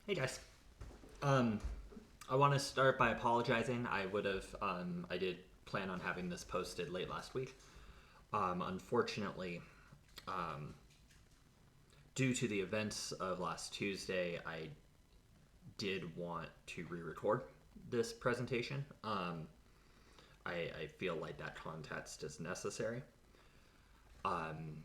Hey guys. Um, I want to start by apologizing. I did plan on having this posted late last week. Unfortunately, um, due to the events of last Tuesday, I did want to re-record this presentation. I feel like that context is necessary. Um,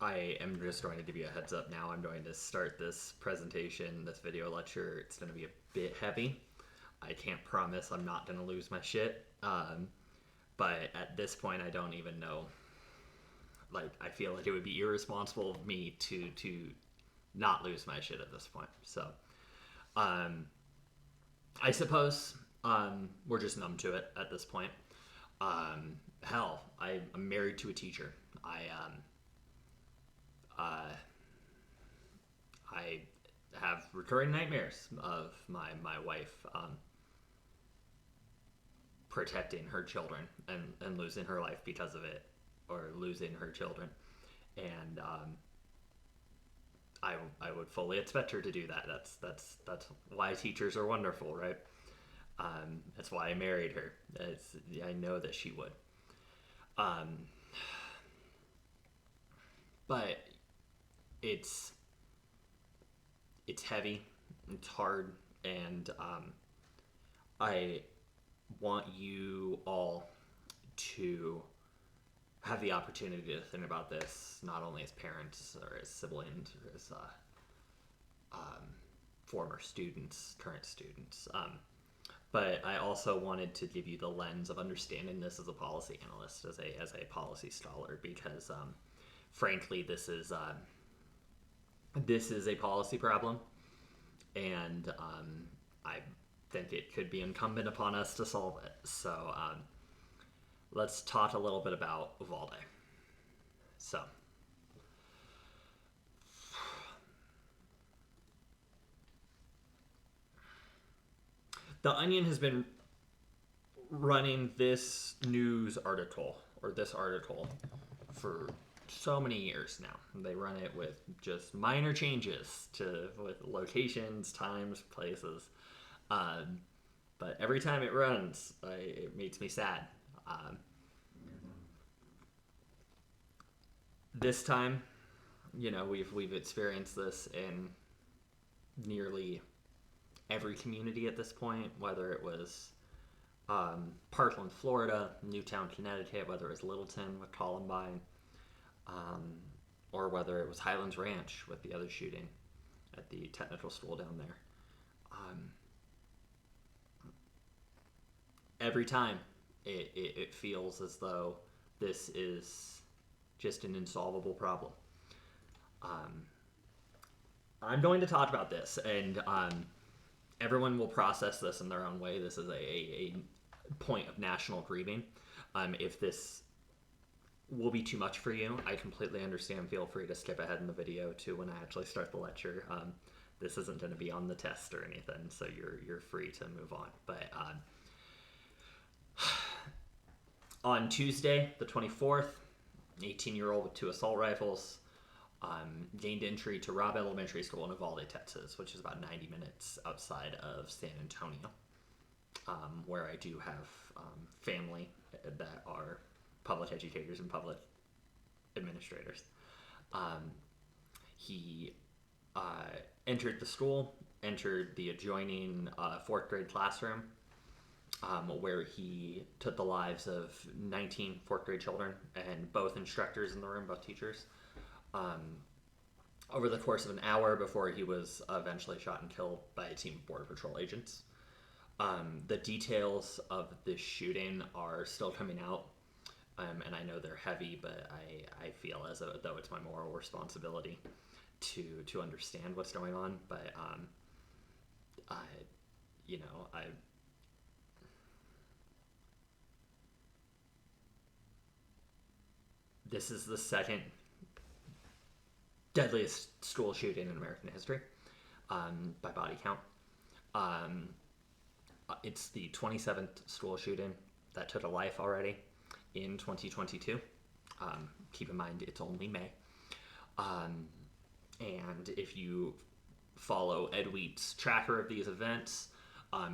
I am just going to give you a heads up now. I'm going to start this presentation, this video lecture. It's going to be a bit heavy. I can't promise I'm not going to lose my shit. But at this point, I don't even know. Like, I feel like it would be irresponsible of me to not lose my shit at this point. So, um, I suppose we're just numb to it at this point. Hell, I'm married to a teacher. Uh, I have recurring nightmares of my wife protecting her children and losing her life because of it, or losing her children. And I would fully expect her to do that. That's why teachers are wonderful, right? That's why I married her. I know that she would. Um, but it's it's heavy, it's hard, and I want you all to have the opportunity to think about this not only as parents or as siblings or as former students, current students, but I also wanted to give you the lens of understanding this as a policy analyst, as a policy scholar, because frankly, this is a policy problem, and I think it could be incumbent upon us to solve it. So let's talk a little bit about Uvalde. So, The Onion has been running this news article, or this article, for so many years now. They run it with just minor changes with locations, times, places. Um, but every time it runs, it makes me sad. Um, this time, we've experienced this in nearly every community at this point, whether it was Parkland, Florida, Newtown, Connecticut, whether it was Littleton with Columbine, um, or whether it was Highlands Ranch with the other shooting at the technical school down there. Every time, it feels as though this is just an insolvable problem. I'm going to talk about this, and everyone will process this in their own way. This is a point of national grieving. If this will be too much for you, I completely understand. Feel free to skip ahead in the video to when I actually start the lecture. This isn't going to be on the test or anything, so you're free to move on. But on Tuesday, the 24th, an 18-year-old with 2 assault rifles gained entry to Robb Elementary School in Uvalde, Texas, which is about 90 minutes outside of San Antonio, where I do have family that are public educators and public administrators. He entered the school, entered the adjoining 4th grade classroom, where he took the lives of 19 4th grade children, and both instructors in the room, both teachers, over the course of an hour before he was eventually shot and killed by a team of Border Patrol agents. The details of this shooting are still coming out, and I know they're heavy, but I feel as though it's my moral responsibility to understand what's going on. But this is the second deadliest school shooting in American history, by body count. It's the 27th school shooting that took a life already in 2022. Keep in mind, it's only May. And if you follow Ed Wheat's tracker of these events,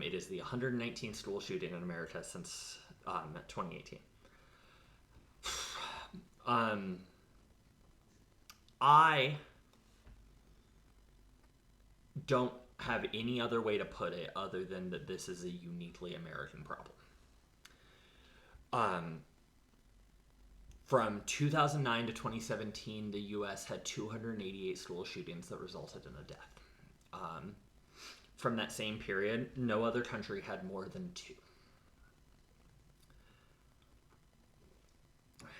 it is the 119th school shooting in America since 2018. I don't have any other way to put it other than that this is a uniquely American problem. From 2009 to 2017, the U.S. had 288 school shootings that resulted in a death. From that same period, no other country had more than 2.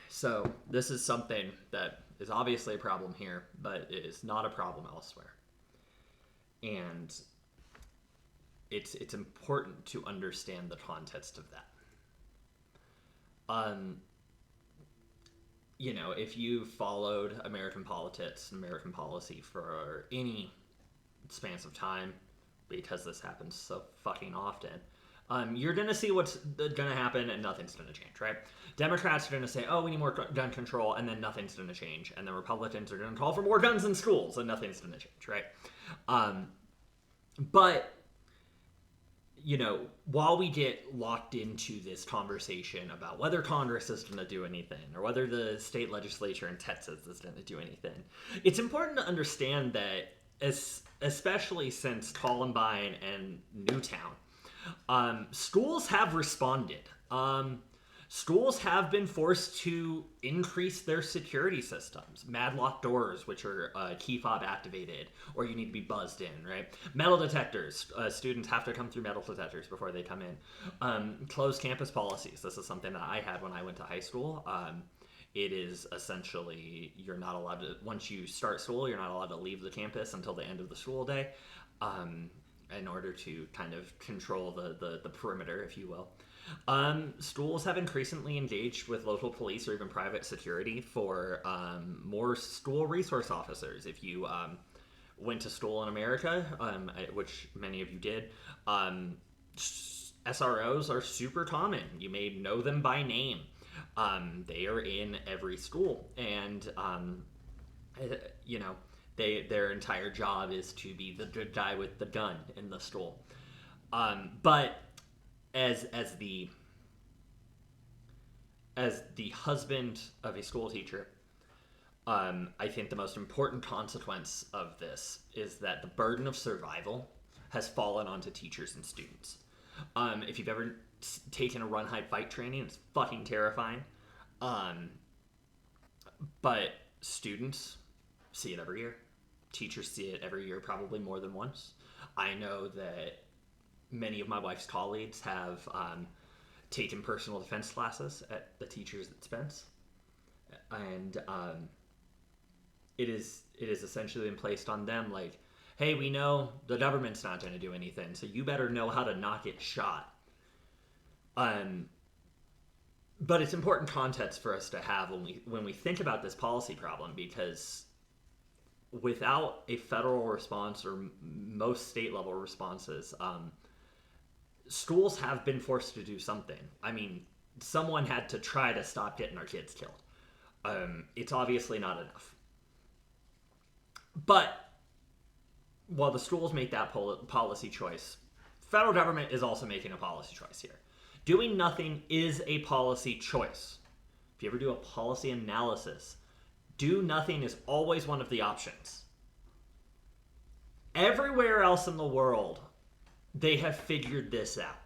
So this is something that is obviously a problem here, but it is not a problem elsewhere. And it's important to understand the context of that. If you followed American politics and American policy for any spans of time, because this happens so fucking often, you're going to see what's going to happen and nothing's going to change, right? Democrats are going to say, oh, we need more gun control, and then nothing's going to change. And the Republicans are going to call for more guns in schools, and nothing's going to change, right? But, while we get locked into this conversation about whether Congress is going to do anything or whether the state legislature in Texas is going to do anything, it's important to understand that, especially since Columbine and Newtown, schools have responded. Schools have been forced to increase their security systems. Madlock doors, which are key fob activated, or you need to be buzzed in, right? Metal detectors. Students have to come through metal detectors before they come in. Closed campus policies. This is something that I had when I went to high school. It is essentially, you're not allowed to, once you start school, you're not allowed to leave the campus until the end of the school day, in order to kind of control the perimeter, if you will. Schools have increasingly engaged with local police or even private security for more school resource officers. If you went to school in America, which many of you did, SROs are super common. You may know them by name. They are in every school, and their entire job is to be the good guy with the gun in the school. But as the husband of a school teacher, I think the most important consequence of this is that the burden of survival has fallen onto teachers and students. If you've ever taken a run, hide, fight training, it's fucking terrifying. But students see it every year. Teachers see it every year, probably more than once. I know that many of my wife's colleagues have taken personal defense classes at the teachers at Spence, and it is essentially been placed on them like, hey, we know the government's not going to do anything, so you better know how to not get shot. But it's important context for us to have when we think about this policy problem, because without a federal response or most state level responses, schools have been forced to do something. I mean, someone had to try to stop getting our kids killed. It's obviously not enough. But while the schools make that policy choice, federal government is also making a policy choice here. Doing nothing is a policy choice. If you ever do a policy analysis, do nothing is always one of the options. Everywhere else in the world, they have figured this out.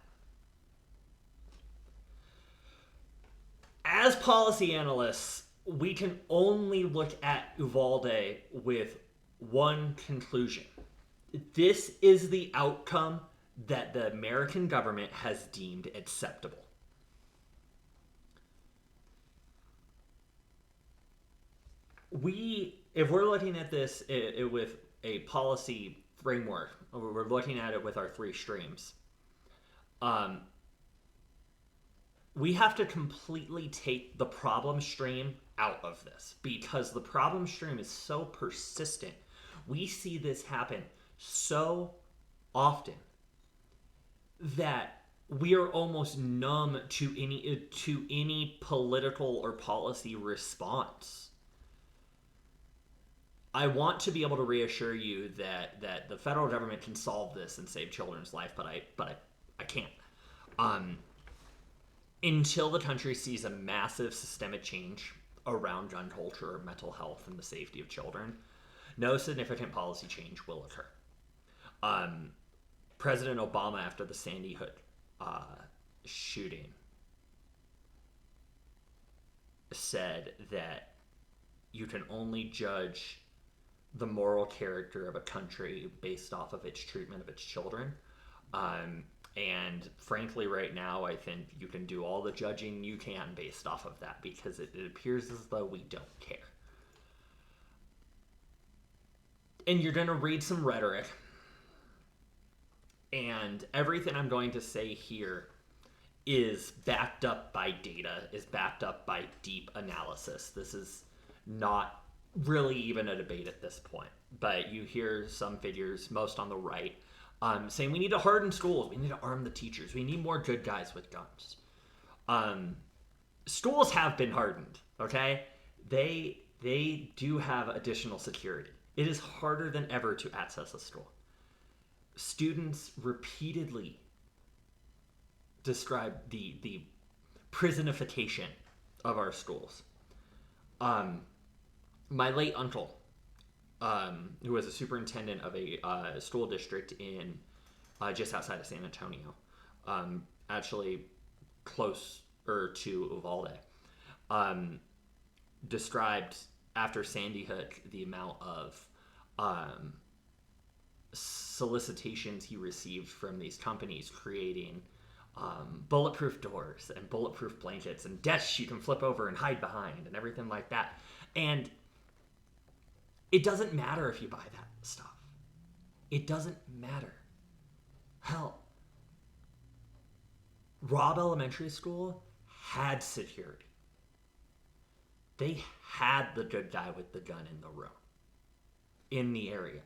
As policy analysts, we can only look at Uvalde with one conclusion. This is the outcome that the American government has deemed acceptable. If we're looking at this with a policy framework, we're looking at it with our 3 streams, we have to completely take the problem stream out of this, because the problem stream is so persistent. We see this happen so often that we are almost numb to any political or policy response. I want to be able to reassure you that the federal government can solve this and save children's life, but I can't. Until the country sees a massive systemic change around gun culture, mental health, and the safety of children, no significant policy change will occur. President Obama, after the Sandy Hook shooting, said that you can only judge the moral character of a country based off of its treatment of its children. And frankly, right now, I think you can do all the judging you can based off of that, because it appears as though we don't care. And you're going to read some rhetoric, and everything I'm going to say here is backed up by data, is backed up by deep analysis. This is not really even a debate at this point, but you hear some figures, most on the right, saying we need to harden schools, we need to arm the teachers, we need more good guys with guns. Schools have been hardened, okay? They do have additional security. It is harder than ever to access a school. Students repeatedly describe the prisonification of our schools. My late uncle, who was a superintendent of a school district in just outside of San Antonio, actually closer to Uvalde, described after Sandy Hook the amount of solicitations he received from these companies creating bulletproof doors and bulletproof blankets and desks you can flip over and hide behind and everything like that. And it doesn't matter if you buy that stuff. It doesn't matter. Hell, Robb Elementary School had security. They had the good guy with the gun in the room, in the area.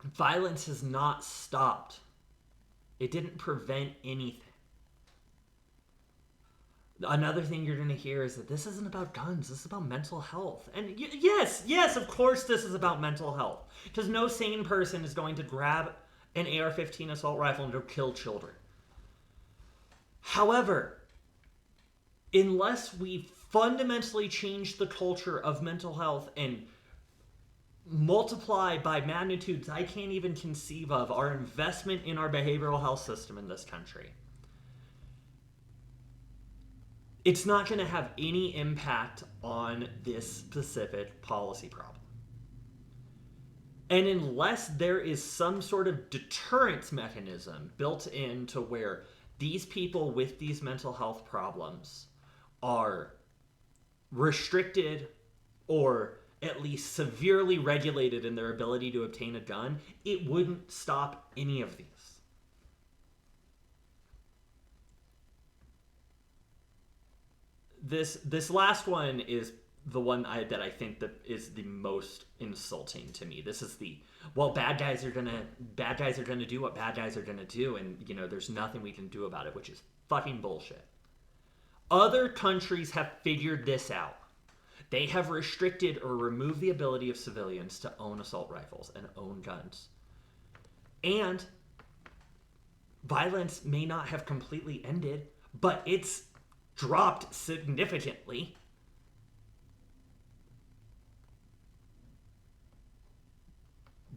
Violence has not stopped. It didn't prevent anything. Another thing you're going to hear is that this isn't about guns. This is about mental health. And yes, of course this is about mental health. Because no sane person is going to grab an AR-15 assault rifle and go kill children. However, unless we fundamentally change the culture of mental health and multiply by magnitudes I can't even conceive of our investment in our behavioral health system in this country, it's not going to have any impact on this specific policy problem. And unless there is some sort of deterrence mechanism built in to where these people with these mental health problems are restricted or at least severely regulated in their ability to obtain a gun, it wouldn't stop any of these. This last one is the one that I think that is the most insulting to me. This is bad guys are gonna do what bad guys are gonna do, and there's nothing we can do about it, which is fucking bullshit. Other countries have figured this out. They have restricted or removed the ability of civilians to own assault rifles and own guns. And violence may not have completely ended, but it's dropped significantly.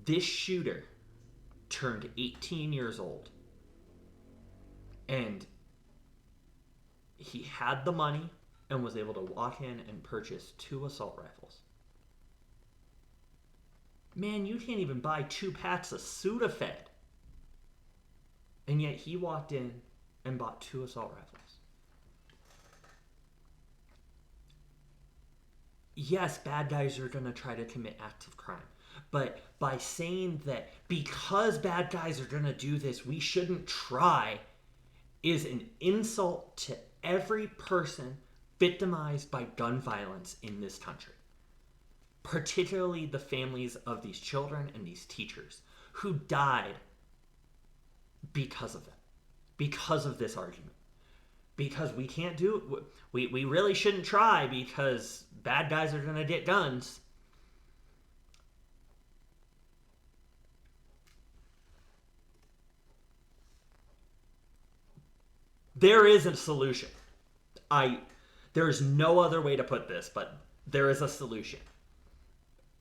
This shooter turned 18 years old, and he had the money and was able to walk in and purchase 2 assault rifles. Man, you can't even buy 2 packs of Sudafed. And yet he walked in and bought 2 assault rifles. Yes, bad guys are going to try to commit acts of crime. But by saying that because bad guys are going to do this, we shouldn't try, is an insult to every person victimized by gun violence in this country. Particularly the families of these children and these teachers who died because of them, because of this argument. because we can't do, we really shouldn't try because bad guys are going to get guns. There is a solution. There's no other way to put this, but there is a solution.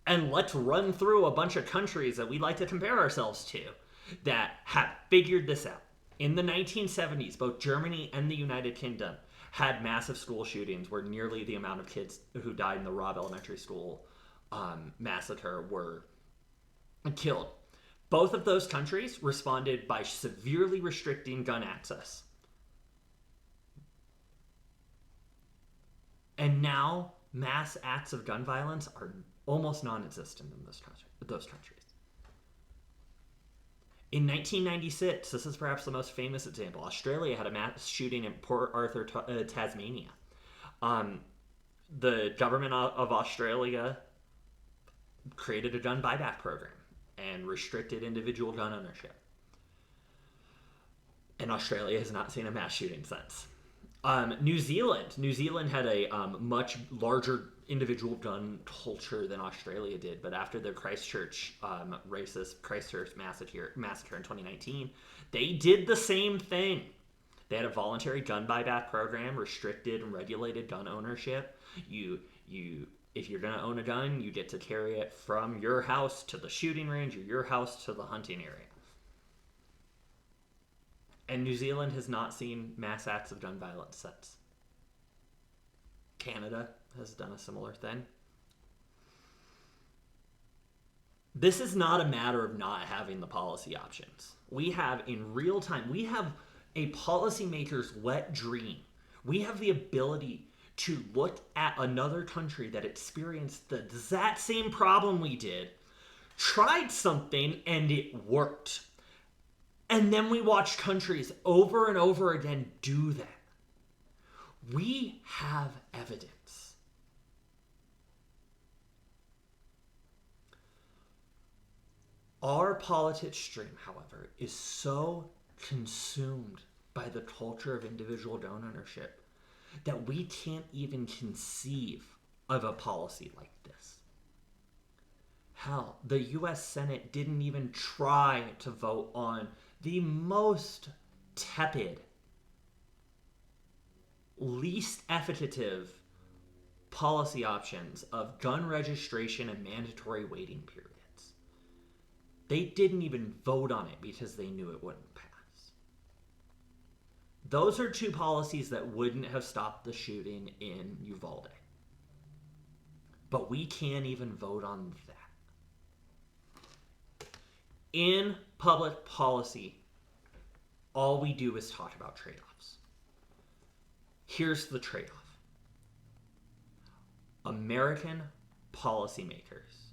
And let's run through a bunch of countries that we like to compare ourselves to that have figured this out. In the 1970s, both Germany and the United Kingdom had massive school shootings where nearly the amount of kids who died in the Robb Elementary School massacre were killed. Both of those countries responded by severely restricting gun access. And now mass acts of gun violence are almost non-existent in those countries. In 1996, this is perhaps the most famous example, Australia had a mass shooting in Port Arthur, Tasmania. The government of Australia created a gun buyback program and restricted individual gun ownership. And Australia has not seen a mass shooting since. New Zealand had a much larger individual gun culture than Australia did, but after the racist Christchurch massacre in 2019, they did the same thing. They had a voluntary gun buyback program, restricted and regulated gun ownership. If you're going to own a gun, you get to carry it from your house to the shooting range or your house to the hunting area. And New Zealand has not seen mass acts of gun violence since. Canada has done a similar thing. This is not a matter of not having the policy options. We have, in real time, we have a policymaker's wet dream. We have the ability to look at another country that experienced the exact same problem we did, tried something, and it worked. And then we watch countries over and over again do that. We have evidence. Our politics stream, however, is so consumed by the culture of individual gun ownership that we can't even conceive of a policy like this. Hell, the US Senate didn't even try to vote on the most tepid, least efficacious policy options of gun registration and mandatory waiting periods. They didn't even vote on it because they knew it wouldn't pass. Those are two policies that wouldn't have stopped the shooting in Uvalde. But we can't even vote on that. In public policy, all we do is talk about trade-offs. Here's the trade-off. American policymakers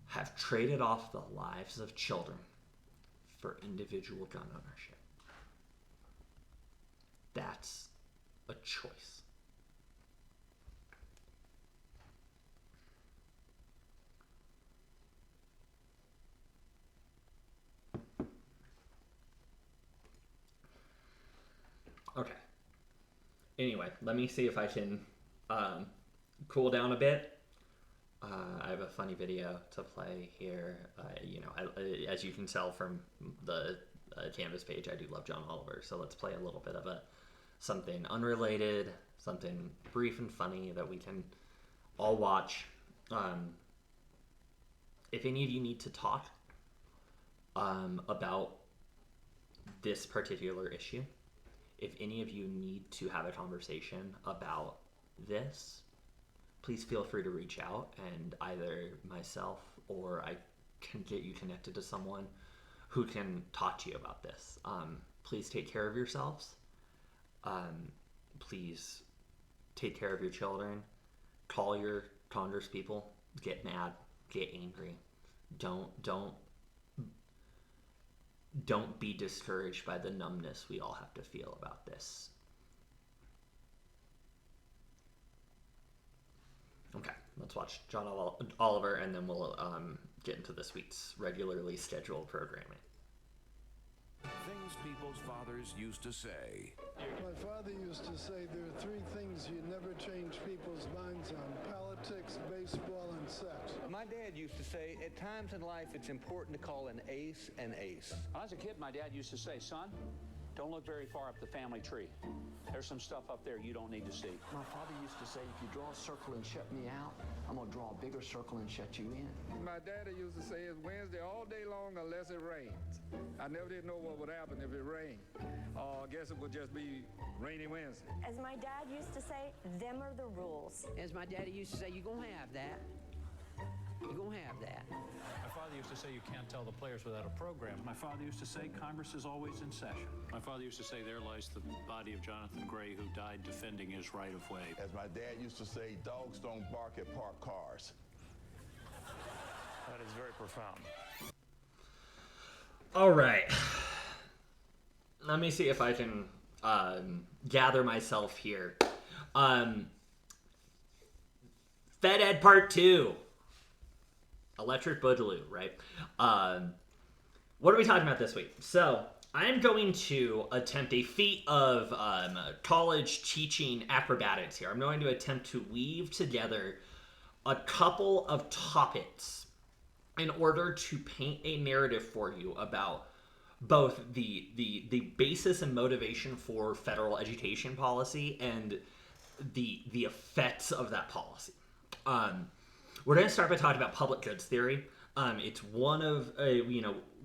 have traded off the lives of children for individual gun ownership. That's a choice. Okay. Anyway, let me see if I can cool down a bit. I have a funny video to play here. As you can tell from the Canvas page, I do love John Oliver. So let's play a little bit of something unrelated, something brief and funny that we can all watch. If any of you need to talk about this particular issue, if any of you need to have a conversation about this, please feel free to reach out, and either myself or I can get you connected to someone who can talk to you about this. Please take care of yourselves. Please take care of your children. Call your Congress people. Get mad. Get angry. Don't be discouraged by the numbness we all have to feel about this. Okay, let's watch John Oliver, and then we'll get into this week's regularly scheduled programming. things people's fathers used to say. My father used to say there are three things you never change people's minds on: politics, baseball, and sex. My dad used to say, at times in life, it's important to call an ace an ace. When I was a kid, my dad used to say, son, don't look very far up the family tree. There's some stuff up there you don't need to see. My father used to say, if you draw a circle and shut me out, I'm going to draw a bigger circle and shut you in. My daddy used to say, it's Wednesday all day long unless it rains. I never did know what would happen if it rained. I guess it would just be rainy Wednesday. As my dad used to say, them are the rules. As my daddy used to say, you're going to have that. You're going to have that. My father used to say you can't tell the players without a program. My father used to say Congress is always in session. My father used to say there lies the body of Jonathan Gray, who died defending his right of way. As my dad used to say, dogs don't bark at parked cars. That is very profound. All right. Let me see if I can gather myself here. Fed Ed Part 2. Electric Boogaloo, right? What are we talking about this week? So, I'm going to attempt a feat of college teaching acrobatics here. I'm going to attempt to weave together a couple of topics in order to paint a narrative for you about both the basis and motivation for federal education policy and the effects of that policy. We're going to start by talking about public goods theory. It's one of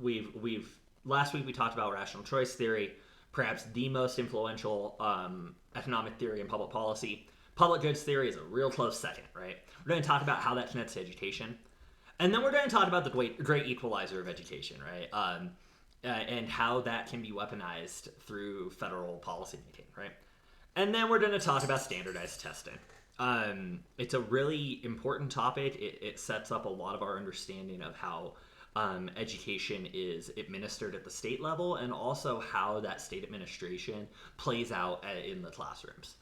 we've last week we talked about rational choice theory, perhaps the most influential economic theory in public policy. Public goods theory is a real close second, right? We're going to talk about how that connects to education, and then we're going to talk about the great equalizer of education, right? And how that can be weaponized through federal policy making, right? And then we're going to talk about standardized testing. It's a really important topic. It sets up a lot of our understanding of how education is administered at the state level, and also how that state administration plays out in the classrooms.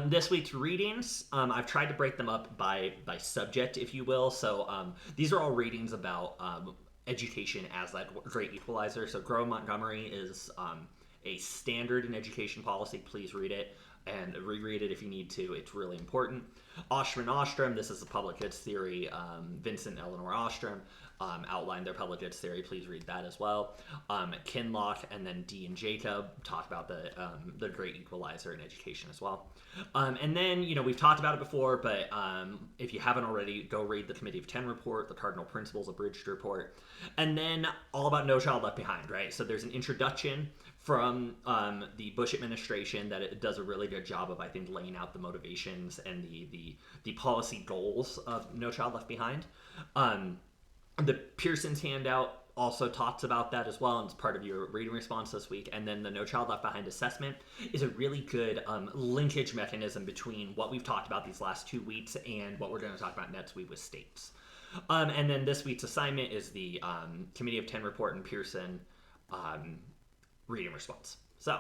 This week's readings, I've tried to break them up by subject, if you will. So these are all readings about education as that great equalizer. So Grow Montgomery is a standard in education policy. Please read it and reread it if you need to. It's really important. Ostrom, this is a public goods theory. Vincent and Eleanor Ostrom outlined their public goods theory. Please read that as well. Kinloch and then Dee and Jacob talk about the great equalizer in education as well. And then, we've talked about it before, but if you haven't already, go read the Committee of 10 report, the Cardinal Principles Abridged report, and then all about No Child Left Behind, right? So there's an introduction from the Bush administration that it does a really good job of, I think, laying out the motivations and the policy goals of No Child Left Behind. The Pearson's handout also talks about that as well, and it's part of your reading response this week. And then the No Child Left Behind assessment is a really good linkage mechanism between what we've talked about these last 2 weeks and what we're going to talk about next week with states. And then this week's assignment is the Committee of 10 report and Pearson reading response. So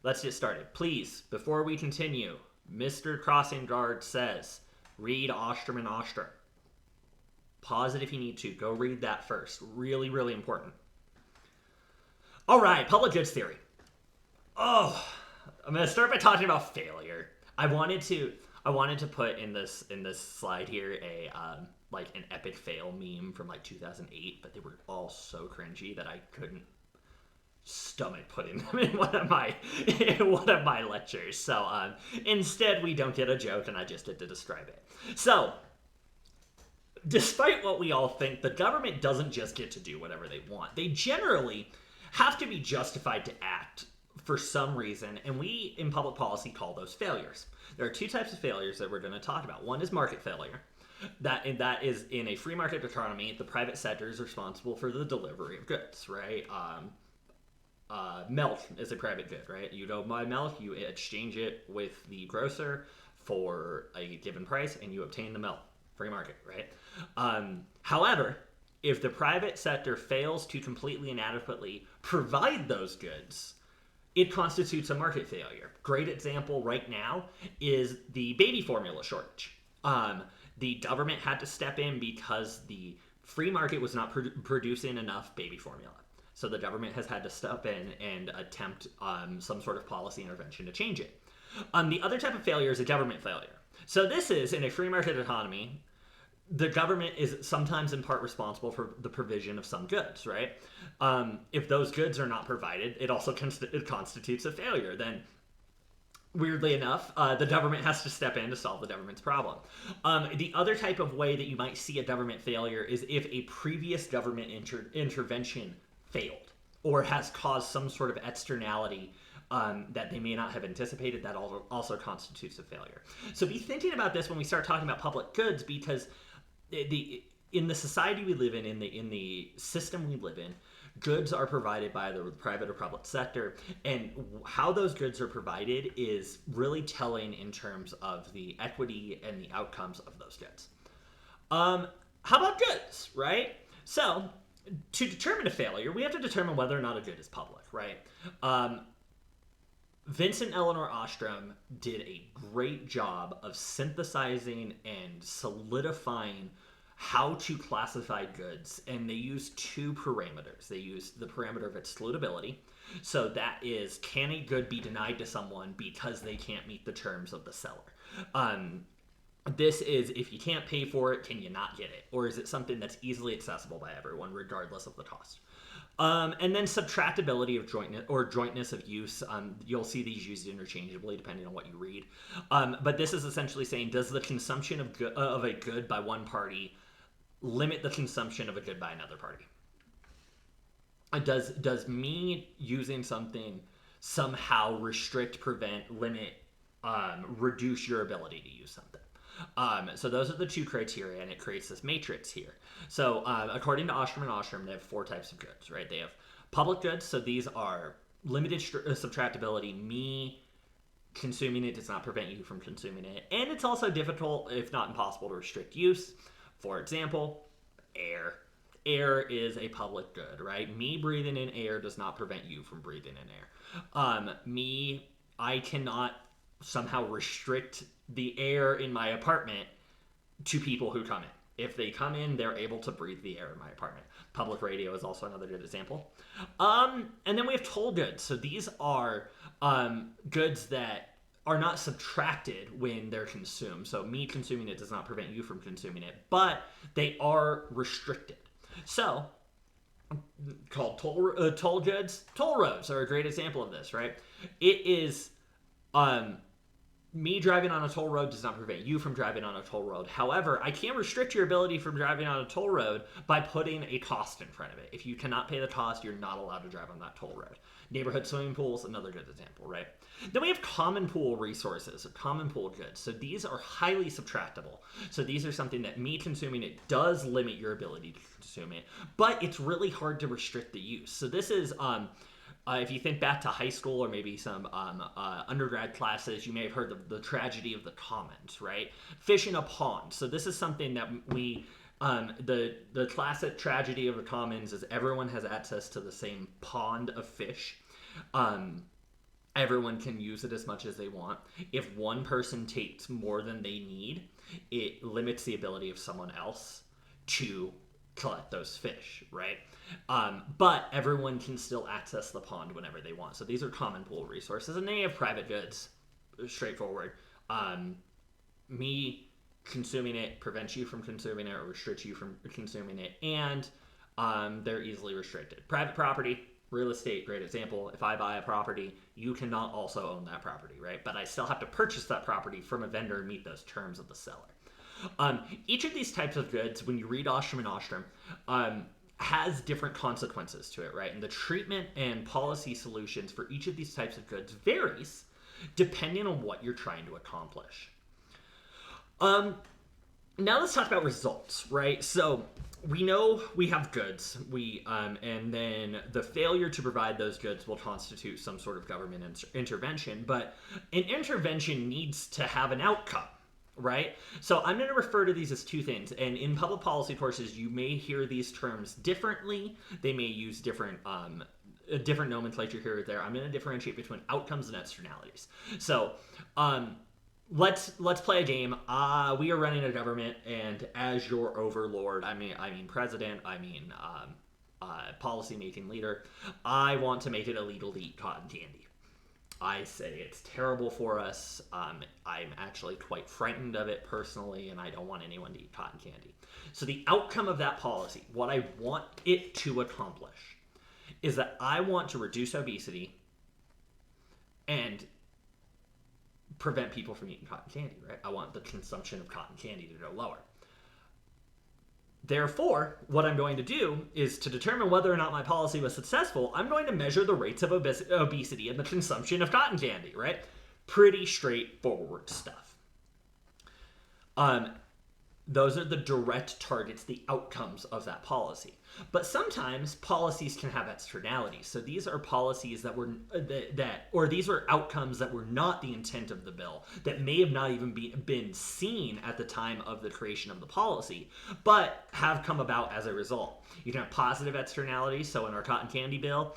let's get started. Please, before we continue, Mr. Crossing Guard says, read Ostrom and Ostrom. Pause it if you need to. Go read that first. Really, really important. All right, public goods theory. Oh, I'm going to start by talking about failure. I wanted to put in this slide here an epic fail meme from 2008, but they were all so cringy that I couldn't stomach putting them in one of my lectures. So instead, we don't get a joke, and I just did to describe it. So, despite what we all think, the government doesn't just get to do whatever they want. They generally have to be justified to act for some reason, and we in public policy call those failures. There are two types of failures that we're going to talk about. One is market failure. That is in a free market economy, the private sector is responsible for the delivery of goods, right? Milk is a private good, right? You don't buy milk, you exchange it with the grocer for a given price, and you obtain the milk. Free market, right? However, if the private sector fails to completely and adequately provide those goods, it constitutes a market failure. Great example right now is the baby formula shortage. The government had to step in because the free market was not producing enough baby formula. So the government has had to step in and attempt some sort of policy intervention to change it. The other type of failure is a government failure. So this is, in a free market economy, the government is sometimes in part responsible for the provision of some goods, right? If those goods are not provided, it also it constitutes a failure. Then, weirdly enough, the government has to step in to solve the government's problem. The other type of way that you might see a government failure is if a previous government intervention failed or has caused some sort of externality that they may not have anticipated. That also constitutes a failure. So be thinking about this when we start talking about public goods, because in the society we live in the system we live in, goods are provided by the private or public sector, and how those goods are provided is really telling in terms of the equity and the outcomes of those goods. How about goods, right? So to determine a failure, we have to determine whether or not a good is public, right? Vincent Eleanor Ostrom did a great job of synthesizing and solidifying how to classify goods, and they used two parameters. They used the parameter of excludability. So that is, can a good be denied to someone because they can't meet the terms of the seller? This is, if you can't pay for it, can you not get it? Or is it something that's easily accessible by everyone, regardless of the cost? And then subtractability of jointness of use. You'll see these used interchangeably depending on what you read. But this is essentially saying, does the consumption of a good by one party limit the consumption of a good by another party? Does me using something somehow restrict, prevent, limit, reduce your ability to use something? So those are the two criteria, and it creates this matrix here. So according to Ostrom and Ostrom, they have four types of goods, right? They have public goods, so these are limited subtractability. Me consuming it does not prevent you from consuming it, and it's also difficult, if not impossible, to restrict use. For example, air. Air is a public good, right? Me breathing in air does not prevent you from breathing in air. I cannot somehow restrict the air in my apartment to people who come in. If they come in, they're able to breathe the air in my apartment. Public radio is also another good example. And then we have toll goods. So these are goods that are not subtracted when they're consumed. So me consuming it does not prevent you from consuming it, but they are restricted. So, called toll goods. Toll roads are a great example of this, right? It is... me driving on a toll road does not prevent you from driving on a toll road. However, I can restrict your ability from driving on a toll road by putting a cost in front of it. If you cannot pay the cost, you're not allowed to drive on that toll road. Neighborhood swimming pools, another good example, right? Then we have common pool resources, or common pool goods. So these are highly subtractable. So these are something that me consuming it does limit your ability to consume it, but it's really hard to restrict the use. So this is... if you think back to high school or maybe some undergrad classes, you may have heard of the tragedy of the commons, right? Fish in a pond. So this is something that we, the classic tragedy of the commons is everyone has access to the same pond of fish. Everyone can use it as much as they want. If one person takes more than they need, it limits the ability of someone else to collect those fish, right? But everyone can still access the pond whenever they want. So these are common pool resources, and then you have private goods. Straightforward. Me consuming it prevents you from consuming it or restricts you from consuming it, and they're easily restricted. Private property, real estate, great example. If I buy a property, you cannot also own that property, right? But I still have to purchase that property from a vendor and meet those terms of the seller. Each of these types of goods, when you read Ostrom and Ostrom, has different consequences to it, right? And the treatment and policy solutions for each of these types of goods varies depending on what you're trying to accomplish. Now let's talk about results, right? So we know we have goods, and then the failure to provide those goods will constitute some sort of government intervention, but an intervention needs to have an outcome. Right? So I'm going to refer to these as two things. And in public policy courses, you may hear these terms differently. They may use different nomenclature here or there. I'm going to differentiate between outcomes and externalities. So let's play a game. We are running a government, and as your overlord, I mean president, policymaking leader, I want to make it illegal to eat cotton candy. I say it's terrible for us. I'm actually quite frightened of it personally, and I don't want anyone to eat cotton candy. So the outcome of that policy, what I want it to accomplish, is that I want to reduce obesity and prevent people from eating cotton candy, right? I want the consumption of cotton candy to go lower. Therefore, what I'm going to do is to determine whether or not my policy was successful, I'm going to measure the rates of obesity and the consumption of cotton candy, right? Pretty straightforward stuff. Those are the direct targets, the outcomes of that policy. But sometimes policies can have externalities. So these are policies that were these are outcomes that were not the intent of the bill, that may have not even been seen at the time of the creation of the policy, but have come about as a result. You can have positive externalities. So in our cotton candy bill,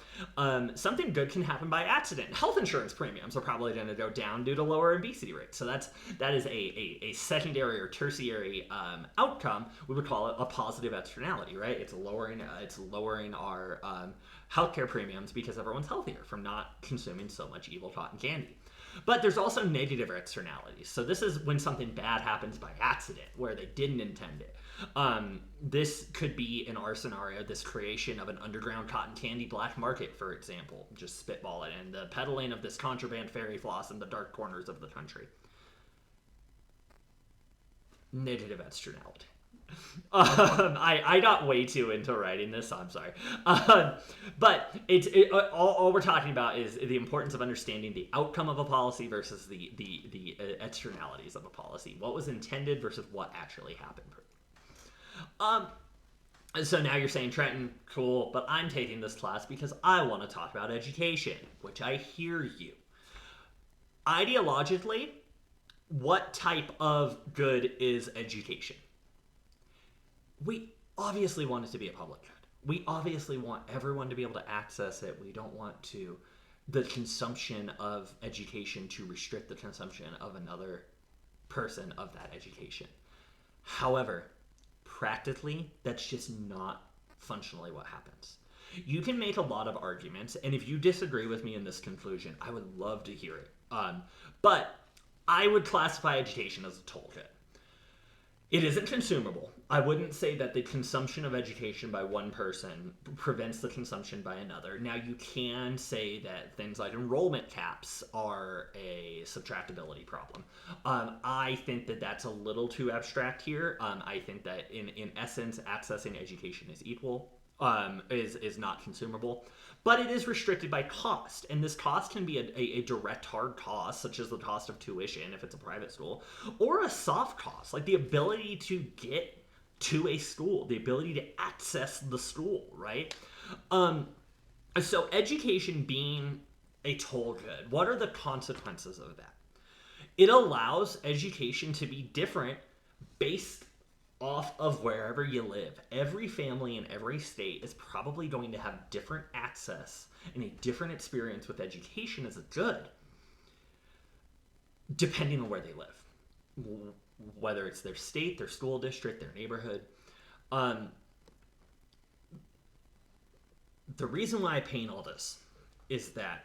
something good can happen by accident. Health insurance premiums are probably going to go down due to lower obesity rates. So that is a secondary or tertiary outcome. We would call it a positive externality, right? It's lowering our healthcare premiums because everyone's healthier from not consuming so much evil cotton candy. But there's also negative externalities. So this is when something bad happens by accident, where they didn't intend it. This could be, in our scenario, this creation of an underground cotton candy black market, for example, just spitball it, and the peddling of this contraband fairy floss in the dark corners of the country. Negative externality. I got way too into writing this, so I'm sorry. But all we're talking about is the importance of understanding the outcome of a policy versus the externalities of a policy. What was intended versus what actually happened. So now you're saying, Trenten, cool, but I'm taking this class because I want to talk about education, which I hear you. Ideologically, what type of good is education? We obviously want it to be a public good. We obviously want everyone to be able to access it. We don't want the consumption of education to restrict the consumption of another person of that education. However, practically, that's just not functionally what happens. You can make a lot of arguments, and if you disagree with me in this conclusion, I would love to hear it. But I would classify education as a toll good. It isn't consumable. I wouldn't say that the consumption of education by one person prevents the consumption by another. Now, you can say that things like enrollment caps are a subtractability problem. I think that that's a little too abstract here. I think that in essence, accessing education is equal, is not consumable. But it is restricted by cost, and this cost can be a direct hard cost, such as the cost of tuition if it's a private school, or a soft cost, like the ability to get to a school, the ability to access the school, right? So education being a toll good, what are the consequences of that? It allows education to be different based off of wherever you live. Every family in every state is probably going to have different access and a different experience with education as a good, depending on where they live. Whether it's their state, their school district, their neighborhood. The reason why I paint all this is that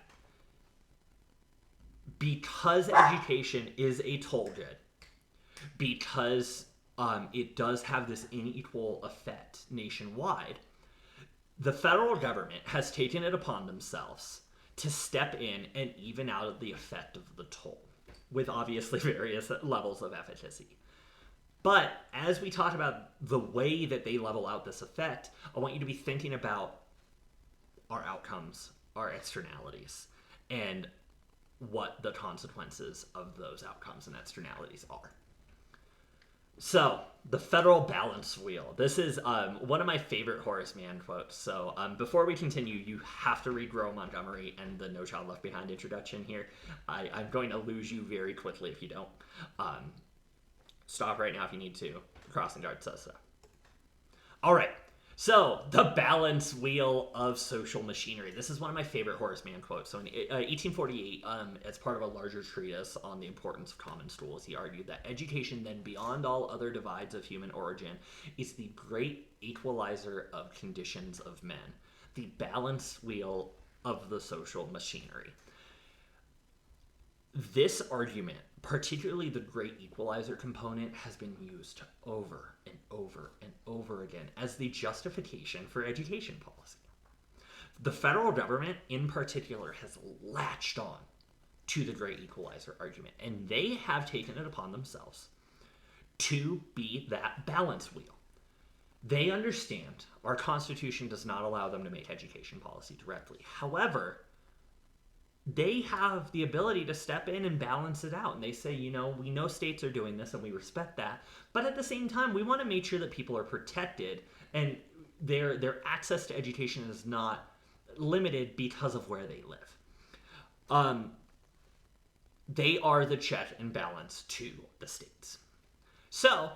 because education is a toll good, because it does have this unequal effect nationwide, the federal government has taken it upon themselves to step in and even out the effect of the toll, with obviously various levels of efficacy. But as we talk about the way that they level out this effect, I want you to be thinking about our outcomes, our externalities, and what the consequences of those outcomes and externalities are. So, the federal balance wheel. This is one of my favorite Horace Mann quotes. So, before we continue, you have to read Grow Montgomery and the No Child Left Behind introduction here. I'm going to lose you very quickly if you don't. Stop right now if you need to. Crossing Guard says so. All right. So, the balance wheel of social machinery. This is one of my favorite Horace Mann quotes. So, in 1848, as part of a larger treatise on the importance of common schools, he argued that education, then beyond all other divides of human origin, is the great equalizer of conditions of men, the balance wheel of the social machinery. This argument, particularly the great equalizer component, has been used over and over and over again as the justification for education policy. The federal government, in particular, has latched on to the great equalizer argument, and they have taken it upon themselves to be that balance wheel. They understand our Constitution does not allow them to make education policy directly. However, they have the ability to step in and balance it out. And they say, we know states are doing this and we respect that. But at the same time, we want to make sure that people are protected and their access to education is not limited because of where they live. They are the check and balance to the states. So,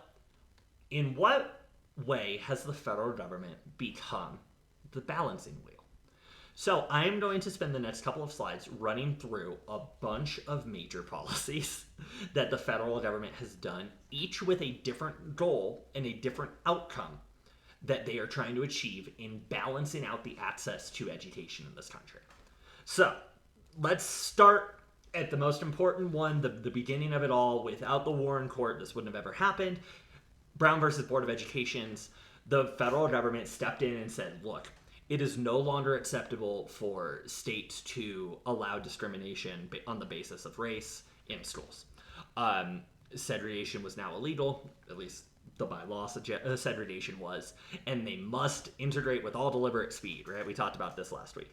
in what way has the federal government become the balancing wheel? So I am going to spend the next couple of slides running through a bunch of major policies that the federal government has done, each with a different goal and a different outcome that they are trying to achieve in balancing out the access to education in this country. So let's start at the most important one, the beginning of it all. Without the Warren Court, this wouldn't have ever happened. Brown versus Board of Educations, the federal government stepped in and said, look, it is no longer acceptable for states to allow discrimination on the basis of race in schools. Segregation was now illegal, at least the bylaw segregation was, and they must integrate with all deliberate speed, right? We talked about this last week.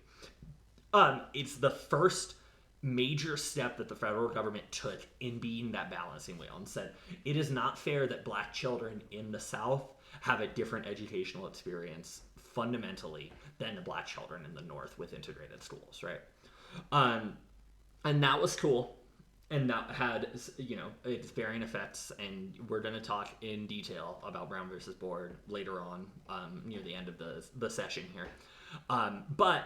It's the first major step that the federal government took in being that balancing wheel and said, it is not fair that Black children in the South have a different educational experience fundamentally than the Black children in the North with integrated schools, right? And that was cool. And that had, its varying effects. And we're going to talk in detail about Brown versus Board later on, near the end of the session here. But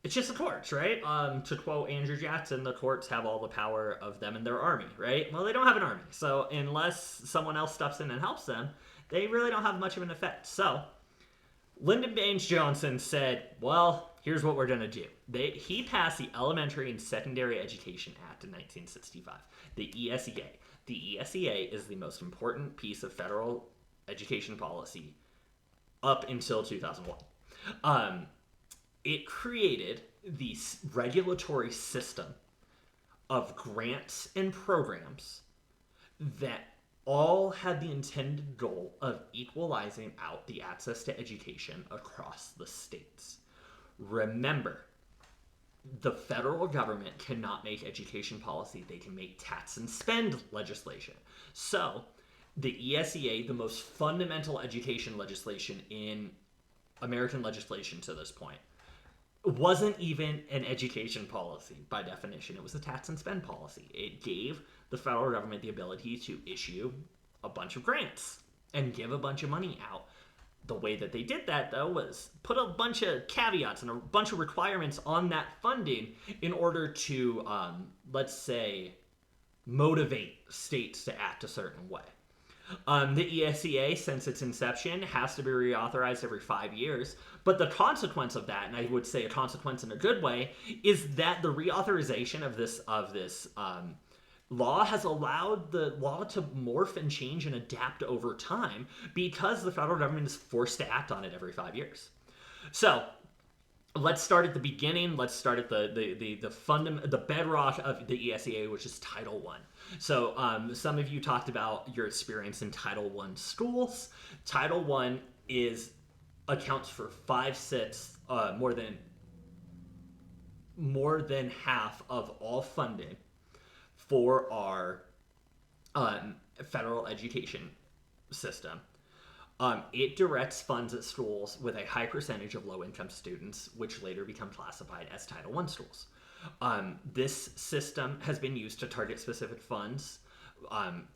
it's just the courts, right? To quote Andrew Jackson, the courts have all the power of them and their army, right? Well, they don't have an army. So unless someone else steps in and helps them, they really don't have much of an effect. So Lyndon Baines Johnson said, well, here's what we're going to do. He passed the Elementary and Secondary Education Act in 1965, the ESEA. The ESEA is the most important piece of federal education policy up until 2001. It created the regulatory system of grants and programs that all had the intended goal of equalizing out the access to education across the states. Remember, the federal government cannot make education policy. They can make tax and spend legislation. So, the ESEA, the most fundamental education legislation in American legislation to this point, wasn't even an education policy by definition. It was a tax and spend policy. It gave the federal government the ability to issue a bunch of grants and give a bunch of money out. The way that they did that, though, was put a bunch of caveats and a bunch of requirements on that funding in order to, let's say, motivate states to act a certain way. The ESEA, since its inception, has to be reauthorized every 5 years. But the consequence of that, and I would say a consequence in a good way, is that the reauthorization of this law has allowed the law to morph and change and adapt over time because the federal government is forced to act on it every 5 years. So let's start at the beginning. Let's start at the bedrock of the ESEA, which is Title I. So some of you talked about your experience in Title I schools. Title I accounts for 5/6, more than half of all funding for our federal education system. It directs funds at schools with a high percentage of low-income students, which later become classified as Title I schools. This system has been used to target specific funds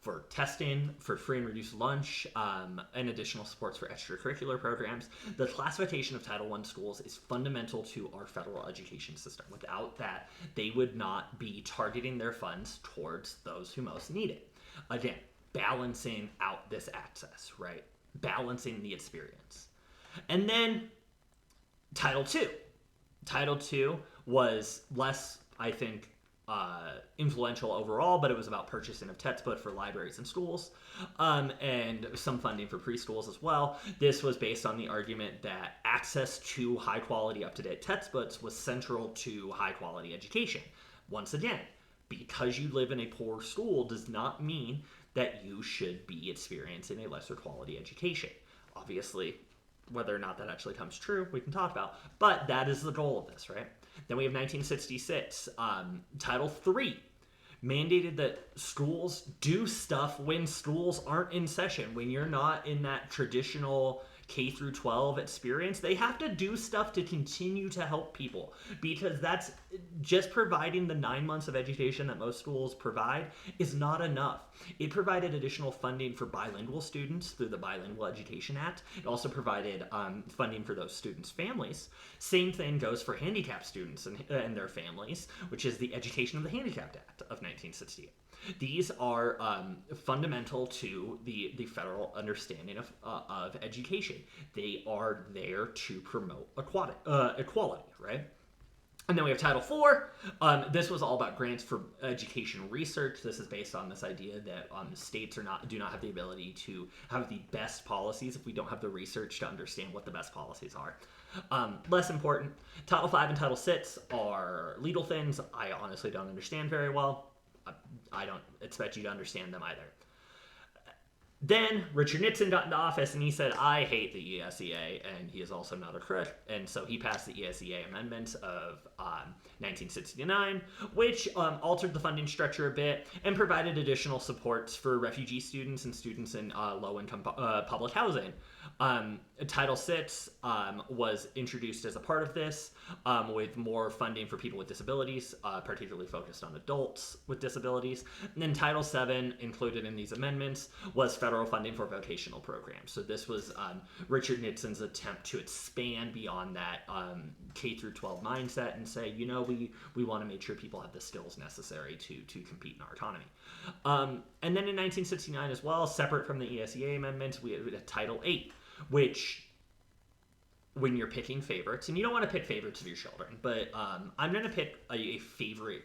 for testing, for free and reduced lunch, and additional supports for extracurricular programs. The classification of Title I schools is fundamental to our federal education system. Without that, they would not be targeting their funds towards those who most need it. Again, balancing out this access, right? Balancing the experience. And then Title II. Title II was less, I think, influential overall, but it was about purchasing of textbooks for libraries and schools, and some funding for preschools as well. This was based on the argument that access to high-quality, up-to-date textbooks was central to high-quality education. Once again, because you live in a poor school does not mean that you should be experiencing a lesser quality education. Obviously, whether or not that actually comes true, we can talk about, but that is the goal of this, right? Then we have 1966, Title III mandated that schools do stuff when schools aren't in session. When you're not in that traditional K through 12 experience, they have to do stuff to continue to help people, because that's just providing the 9 months of education that most schools provide is not enough. It provided additional funding for bilingual students through the Bilingual Education Act. It also provided funding for those students' families. Same thing goes for handicapped students and their families, which is the Education of the Handicapped Act of 1968. These are fundamental to the federal understanding of education. They are there to promote equality, right? And then we have Title IV. This was all about grants for education research. This is based on this idea that states do not have the ability to have the best policies if we don't have the research to understand what the best policies are. Less important, Title V and Title VI are legal things I honestly don't understand very well. I don't expect you to understand them either. Then Richard Nixon got into office and he said, I hate the ESEA, and he is also not a crook. And so he passed the ESEA Amendment of 1969, which altered the funding structure a bit and provided additional supports for refugee students and students in low-income public housing. Title VI was introduced as a part of this, with more funding for people with disabilities, particularly focused on adults with disabilities. And then Title VII, included in these amendments, was federal funding for vocational programs. So this was Richard Nixon's attempt to expand beyond that K through 12 mindset and say, you know, we want to make sure people have the skills necessary to compete in our economy. And then in 1969 as well, separate from the ESEA amendments, we had Title VIII, which, when you're picking favorites, and you don't want to pick favorites of your children, but I'm going to pick a favorite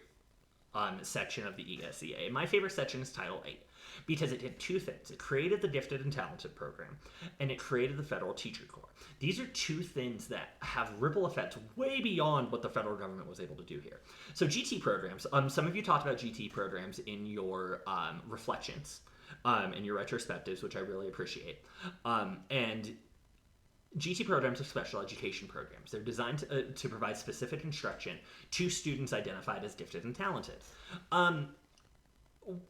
section of the ESEA. My favorite section is Title VIII, because it did two things. It created the Gifted and Talented program, and it created the Federal Teacher Corps. These are two things that have ripple effects way beyond what the federal government was able to do here. So GT programs, some of you talked about GT programs in your reflections, and your retrospectives, which I really appreciate. And GT programs are special education programs. They're designed to provide specific instruction to students identified as gifted and talented.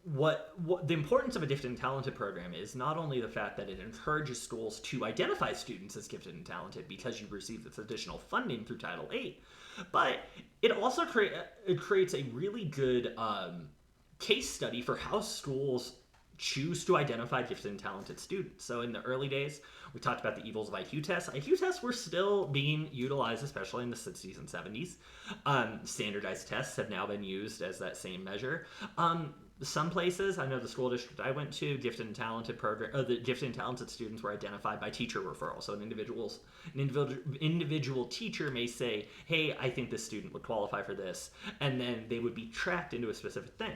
What the importance of a gifted and talented program is not only the fact that it encourages schools to identify students as gifted and talented because you receive this additional funding through Title VIII, but it also creates a really good case study for how schools choose to identify gifted and talented students. So in the early days, we talked about the evils of IQ tests. IQ tests were still being utilized, especially in the 60s and 70s. Standardized tests have now been used as that same measure. Some places, I know the school district I went to, gifted and talented the gifted and talented students were identified by teacher referral. So an individual teacher may say, hey, I think this student would qualify for this, and then they would be tracked into a specific thing.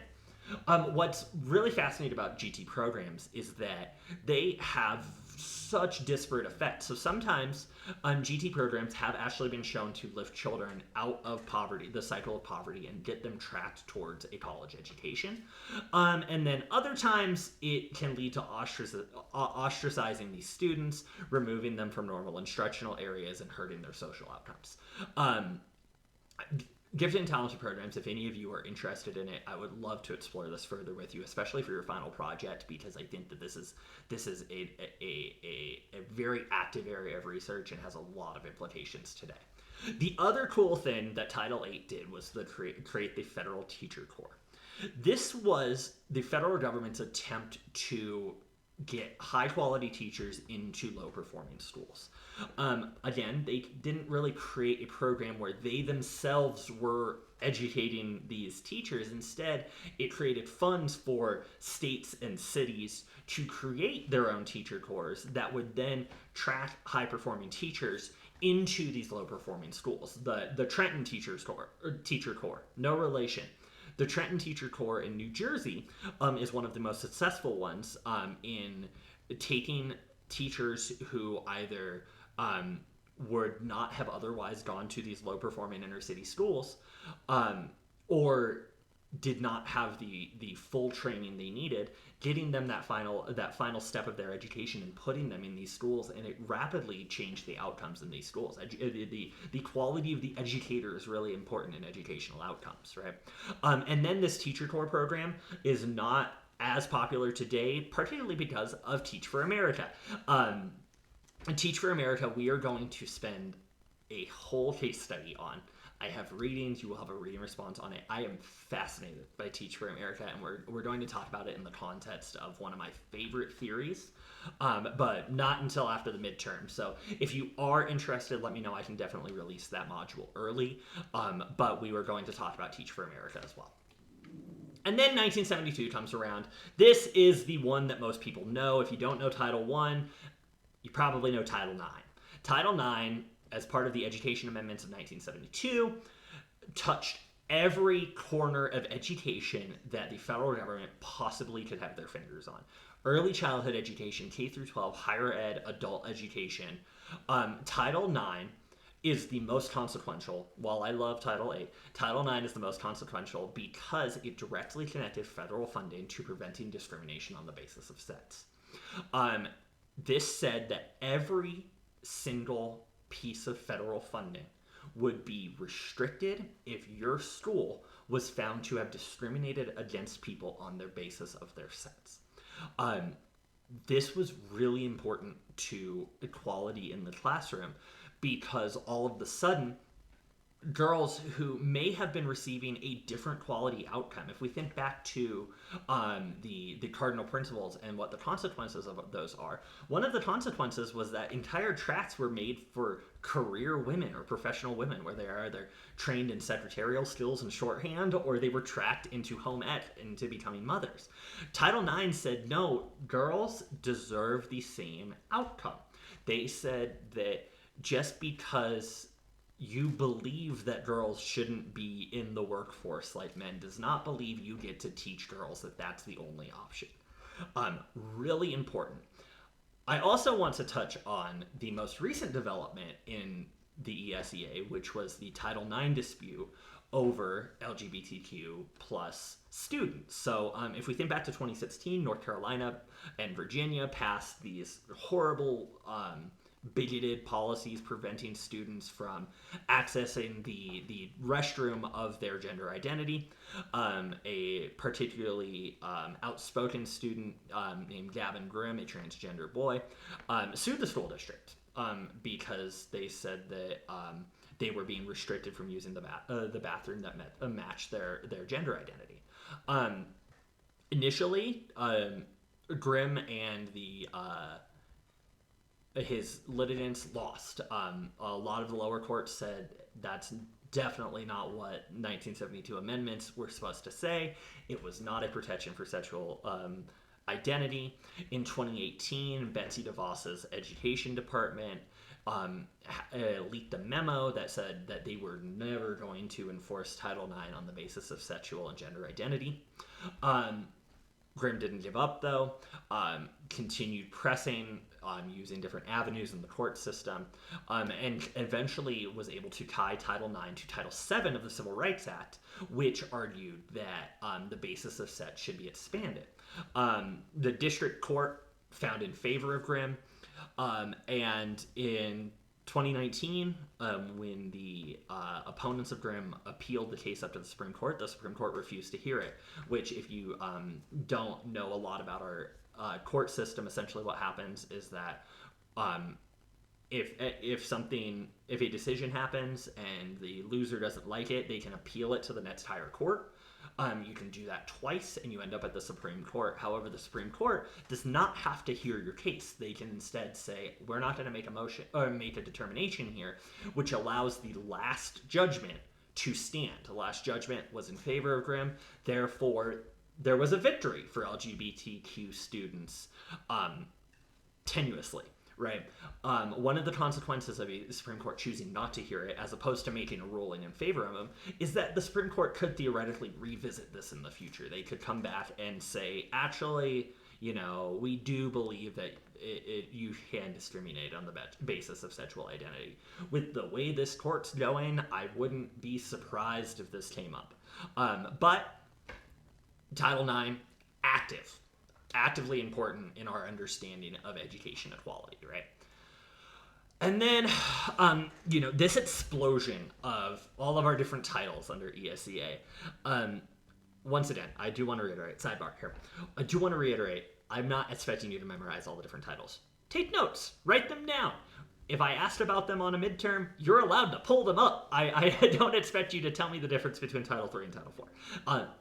What's really fascinating about GT programs is that they have such disparate effects. So sometimes GT programs have actually been shown to lift children out of poverty, the cycle of poverty, and get them tracked towards a college education. And then other times it can lead to ostracizing these students, removing them from normal instructional areas, and hurting their social outcomes. Gifted and talented programs, if any of you are interested in it, I would love to explore this further with you, especially for your final project, because I think that this is a very active area of research and has a lot of implications today. The other cool thing that Title VIII did was create the Federal Teacher Corps. This was the federal government's attempt to get high-quality teachers into low-performing schools. Again, they didn't really create a program where they themselves were educating these teachers. Instead, it created funds for states and cities to create their own teacher corps that would then track high-performing teachers into these low-performing schools. The Trenten teacher corps, no relation. The Trenten Teacher Corps in New Jersey is one of the most successful ones in taking teachers who either would not have otherwise gone to these low-performing inner-city schools or did not have the full training they needed, getting them that final step of their education and putting them in these schools, and it rapidly changed the outcomes in these schools. The quality of the educator is really important in educational outcomes, right? And then this Teacher Corps program is not as popular today, particularly because of Teach for America. Teach for America, we are going to spend a whole case study on. I have readings. You will have a reading response on it. I am fascinated by Teach for America, and we're going to talk about it in the context of one of my favorite theories, but not until after the midterm. So if you are interested, let me know. I can definitely release that module early, but we were going to talk about Teach for America as well. And then 1972 comes around. This is the one that most people know. If you don't know Title I, you probably know Title IX. Title IX, as part of the Education Amendments of 1972, touched every corner of education that the federal government possibly could have their fingers on. Early childhood education, K through 12, higher ed, adult education. Title IX is the most consequential. While I love Title VIII, Title IX is the most consequential because it directly connected federal funding to preventing discrimination on the basis of sex. This said that every single piece of federal funding would be restricted if your school was found to have discriminated against people on their basis of their sex. This was really important to equality in the classroom because all of a sudden, girls who may have been receiving a different quality outcome, if we think back to the cardinal principles and what the consequences of those are, one of the consequences was that entire tracks were made for career women or professional women, where they are either trained in secretarial skills and shorthand, or they were tracked into home ec, into becoming mothers. Title IX said, no, girls deserve the same outcome. They said that just because you believe that girls shouldn't be in the workforce like men does not believe you get to teach girls that that's the only option. Really important. I also want to touch on the most recent development in the ESEA, which was the Title IX dispute over LGBTQ plus students. So if we think back to 2016, North Carolina and Virginia passed these horrible bigoted policies preventing students from accessing the restroom of their gender identity. A particularly outspoken student named Gavin Grimm, a transgender boy, sued the school district because they said that they were being restricted from using the bathroom that matched their gender identity. Initially, Grimm and his litigants lost. A lot of the lower courts said that's definitely not what 1972 amendments were supposed to say. It was not a protection for sexual identity. In 2018, Betsy DeVos's education department leaked a memo that said that they were never going to enforce Title IX on the basis of sexual and gender identity. Grimm didn't give up, though, continued pressing, using different avenues in the court system, and eventually was able to tie Title IX to Title VII of the Civil Rights Act, which argued that the basis of sex should be expanded. The district court found in favor of Grimm, and in 2019, when the opponents of Grimm appealed the case up to the Supreme Court refused to hear it, which, if you don't know a lot about our court system, essentially what happens is that if a decision happens and the loser doesn't like it, they can appeal it to the next higher court. You can do that twice and you end up at the Supreme Court. However, the Supreme Court does not have to hear your case. They can instead say, we're not going to make a motion or make a determination here, which allows the last judgment to stand. The last judgment was in favor of Grimm. Therefore, there was a victory for LGBTQ students tenuously. Right. One of the consequences of the Supreme Court choosing not to hear it, as opposed to making a ruling in favor of them, is that the Supreme Court could theoretically revisit this in the future. They could come back and say, actually, we do believe that you can discriminate on the basis of sexual identity. With the way this court's going, I wouldn't be surprised if this came up. But Title IX, actively important in our understanding of education equality, right? And then, this explosion of all of our different titles under ESEA. Once again, I do want to reiterate, sidebar here, I'm not expecting you to memorize all the different titles. Take notes, write them down. If I asked about them on a midterm, you're allowed to pull them up. I don't expect you to tell me the difference between Title III and Title IV.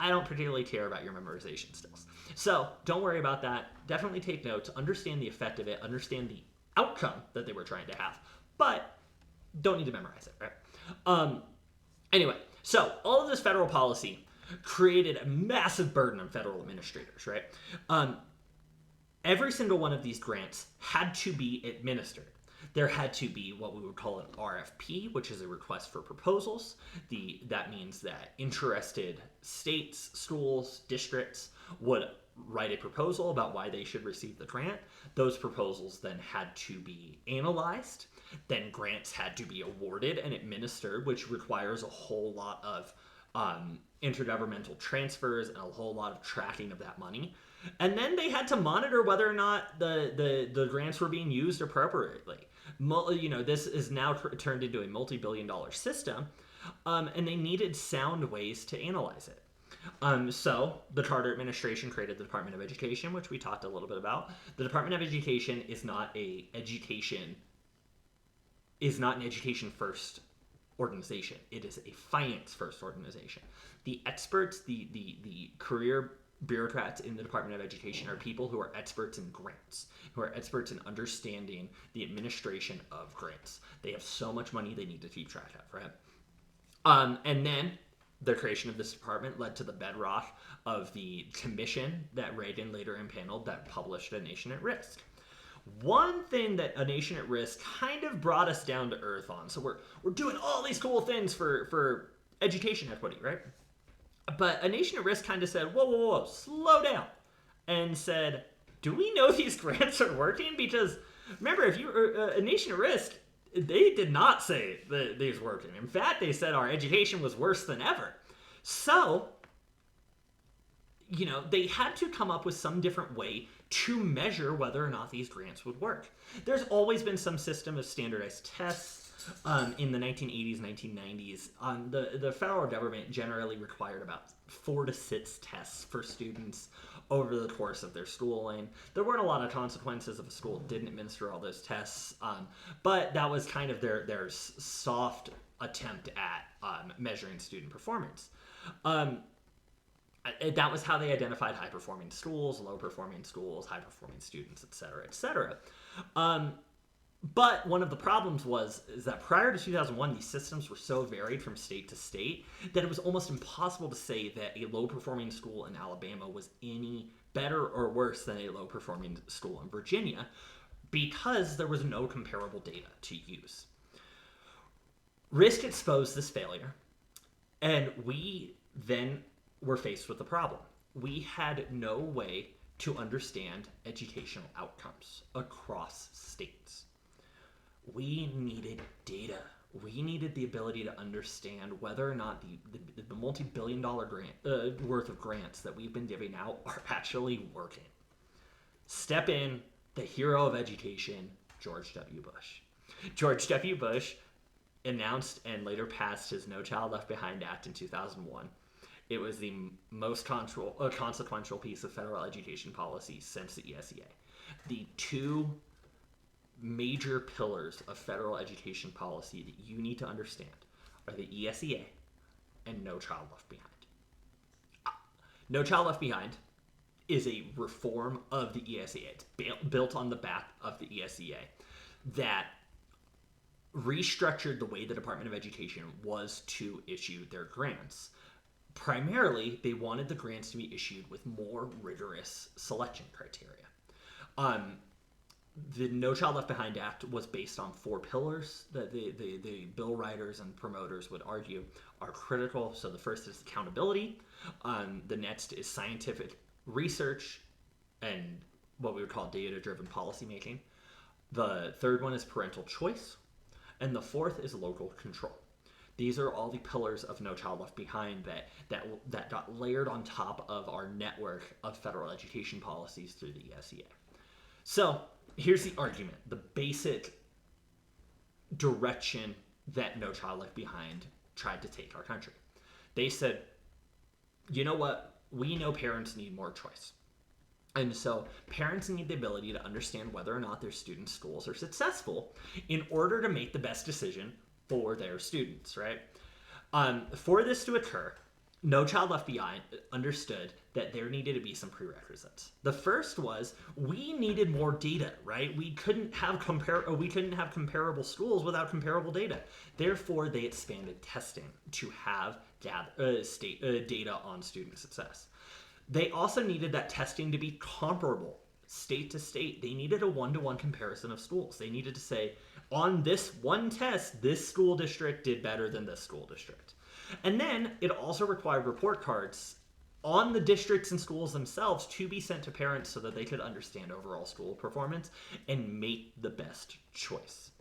I don't particularly care about your memorization skills. So don't worry about that. Definitely take notes, understand the effect of it, understand the outcome that they were trying to have, but don't need to memorize it, right? Anyway, so all of this federal policy created a massive burden on federal administrators, right? Every single one of these grants had to be administered. There had to be what we would call an RFP, which is a request for proposals. That means that interested states, schools, districts would write a proposal about why they should receive the grant. Those proposals then had to be analyzed. Then grants had to be awarded and administered, which requires a whole lot of intergovernmental transfers and a whole lot of tracking of that money. And then they had to monitor whether or not the grants were being used appropriately. This is now turned into a multi-billion-dollar system, and they needed sound ways to analyze it. So the Carter administration created the Department of Education, which we talked a little bit about. The Department of Education is not an education first organization. It is a finance first organization. The experts, the career bureaucrats in the Department of Education are people who are experts in grants, who are experts in understanding the administration of grants. They have so much money they need to keep track of, right? And then the creation of this department led to the bedrock of the commission that Reagan later impaneled that published A Nation at Risk. One thing that A Nation at Risk kind of brought us down to earth on, so we're doing all these cool things for education equity, right? But A Nation at Risk kind of said, whoa, slow down, and said, do we know these grants are working? Because remember, if you A Nation at Risk, they did not say that these were working. In fact, they said our education was worse than ever. So, they had to come up with some different way to measure whether or not these grants would work. There's always been some system of standardized tests. In the 1980s, 1990s, the federal government generally required about 4 to 6 tests for students over the course of their schooling. There weren't a lot of consequences if a school didn't administer all those tests, but that was kind of their soft attempt at measuring student performance. That was how they identified high-performing schools, low-performing schools, high-performing students, et cetera, et cetera. But one of the problems is that prior to 2001, these systems were so varied from state to state that it was almost impossible to say that a low-performing school in Alabama was any better or worse than a low-performing school in Virginia because there was no comparable data to use. Risk exposed this failure, and we then were faced with a problem. We had no way to understand educational outcomes across states. We needed data. We needed the ability to understand whether or not the multi-billion-dollar worth of grants that we've been giving out are actually working. Step in, the hero of education, George W. Bush. George W. Bush announced and later passed his No Child Left Behind Act in 2001. It was the most consequential piece of federal education policy since the ESEA. The two major pillars of federal education policy that you need to understand are the ESEA and No Child Left Behind. No Child Left Behind is a reform of the ESEA. It's built on the back of the ESEA that restructured the way the Department of Education was to issue their grants. Primarily, they wanted the grants to be issued with more rigorous selection criteria. The No Child Left Behind Act was based on 4 pillars that the bill writers and promoters would argue are critical. So the first is accountability. The next is scientific research and what we would call data-driven policymaking. The third one is parental choice. And the fourth is local control. These are all the pillars of No Child Left Behind that got layered on top of our network of federal education policies through the ESEA. So here's the argument, the basic direction that No Child Left Behind tried to take our country. They said, you know what? We know parents need more choice. And so parents need the ability to understand whether or not their students' schools are successful in order to make the best decision for their students, right? For this to occur, No Child Left Behind understood that there needed to be some prerequisites. The first was we needed more data, right? We couldn't have comparable schools without comparable data. Therefore, they expanded testing to have data on student success. They also needed that testing to be comparable state to state. They needed a one-to-one comparison of schools. They needed to say, on this one test, this school district did better than this school district. And then it also required report cards on the districts and schools themselves to be sent to parents so that they could understand overall school performance and make the best choice.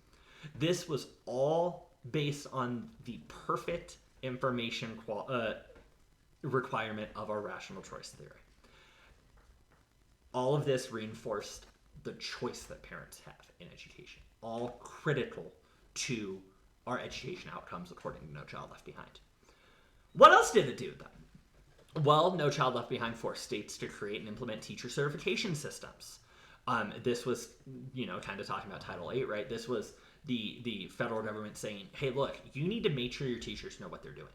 This was all based on the perfect information requirement of our rational choice theory. All of this reinforced the choice that parents have in education, all critical to our education outcomes according to No Child Left Behind. What else did it do then? Well, No Child Left Behind forced states to create and implement teacher certification systems. This was, kind of talking about Title VIII, right? This was the federal government saying, hey, look, you need to make sure your teachers know what they're doing.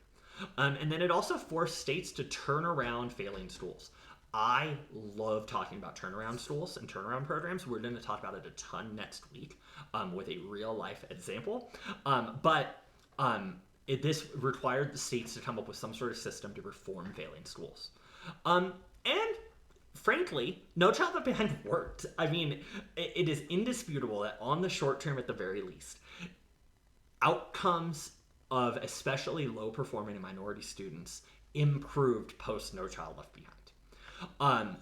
And then it also forced states to turn around failing schools. I love talking about turnaround schools and turnaround programs. We're going to talk about it a ton next week with a real life example. This required the states to come up with some sort of system to reform failing schools. And frankly, No Child Left Behind worked. I mean, it is indisputable that on the short term at the very least, outcomes of especially low-performing and minority students improved post No Child Left Behind.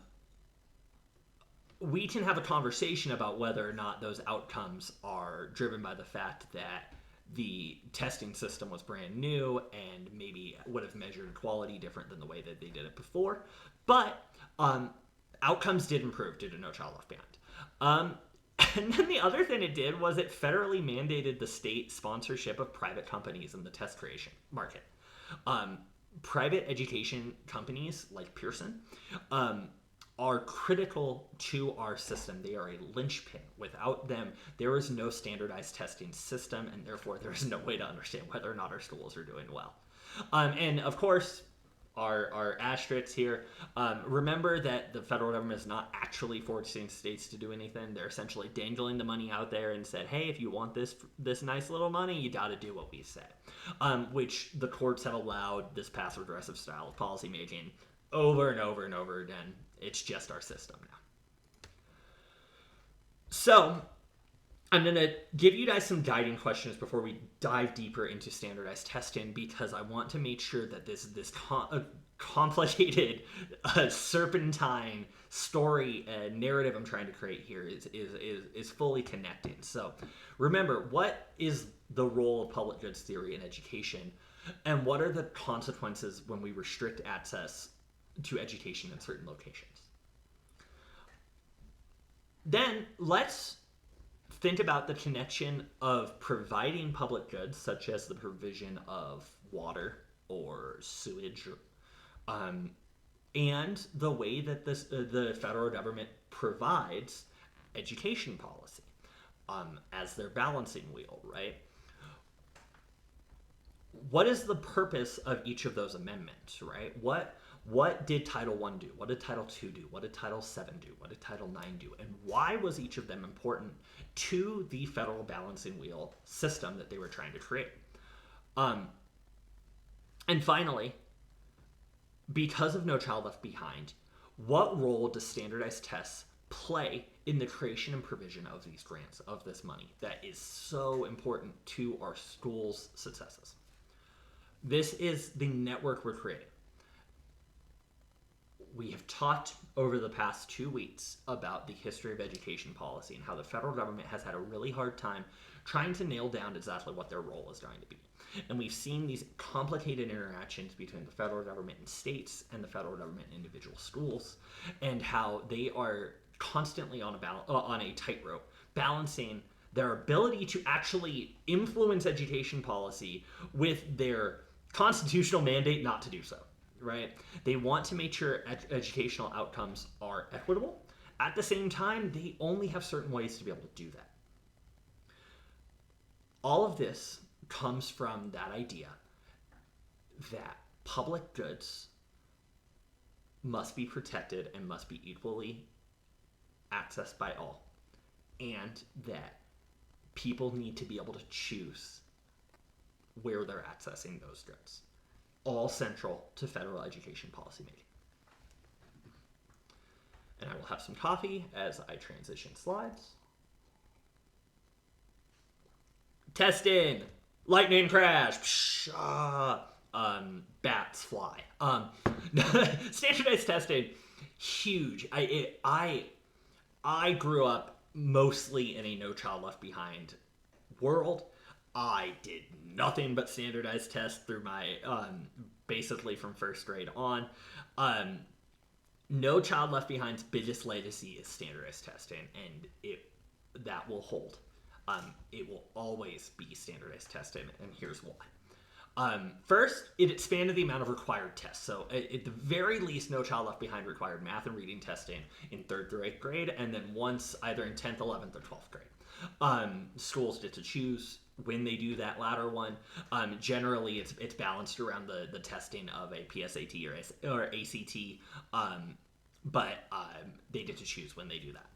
We can have a conversation about whether or not those outcomes are driven by the fact that the testing system was brand new and maybe would have measured quality different than the way that they did it before. But outcomes did improve due to No Child Left Behind. And then the other thing it did was it federally mandated the state sponsorship of private companies in the test creation market. Private education companies like Pearson are critical to our system. They are a linchpin. Without them, there is no standardized testing system, and therefore there is no way to understand whether or not our schools are doing well. And of course, our asterisks here. Remember that the federal government is not actually forcing states to do anything. They're essentially dangling the money out there and said, hey, if you want this nice little money, you got to do what we say. Which the courts have allowed this passive-aggressive style of policymaking over and over and over again. It's just our system now. So I'm going to give you guys some guiding questions before we dive deeper into standardized testing, because I want to make sure that this complicated serpentine story narrative I'm trying to create here is fully connecting. So remember, what is the role of public goods theory in education, and what are the consequences when we restrict access to education in certain locations? Then let's think about the connection of providing public goods, such as the provision of water or sewage, and the way that the federal government provides education policy as their balancing wheel, right? What is the purpose of each of those amendments, right? What did Title I do? What did Title II do? What did Title VII do? What did Title IX do? And why was each of them important to the federal balancing wheel system that they were trying to create? And finally, because of No Child Left Behind, what role does standardized tests play in the creation and provision of these grants, of this money that is so important to our schools' successes? This is the network we're creating. We have talked over the past 2 weeks about the history of education policy and how the federal government has had a really hard time trying to nail down exactly what their role is going to be. And we've seen these complicated interactions between the federal government and states and the federal government and individual schools, and how they are constantly on a tightrope, balancing their ability to actually influence education policy with their constitutional mandate not to do so, right? They want to make sure educational outcomes are equitable. At the same time, they only have certain ways to be able to do that. All of this comes from that idea that public goods must be protected and must be equally accessed by all, and that people need to be able to choose where they're accessing those goods. All central to federal education policy making. And I will have some coffee as I transition slides. Testing! Lightning crash! Psh, bats fly. Standardized testing, huge. I grew up mostly in a No Child Left Behind world. I did nothing but standardized tests through my, basically from first grade on. No Child Left Behind's biggest legacy is standardized testing, and that will hold. It will always be standardized testing, and here's why. First, it expanded the amount of required tests. So at the very least, No Child Left Behind required math and reading testing in 3rd through 8th grade, and then once either in 10th, 11th, or 12th grade. Schools get to choose when they do that latter one. Generally, it's balanced around the testing of a PSAT or ACT, but they get to choose when they do that.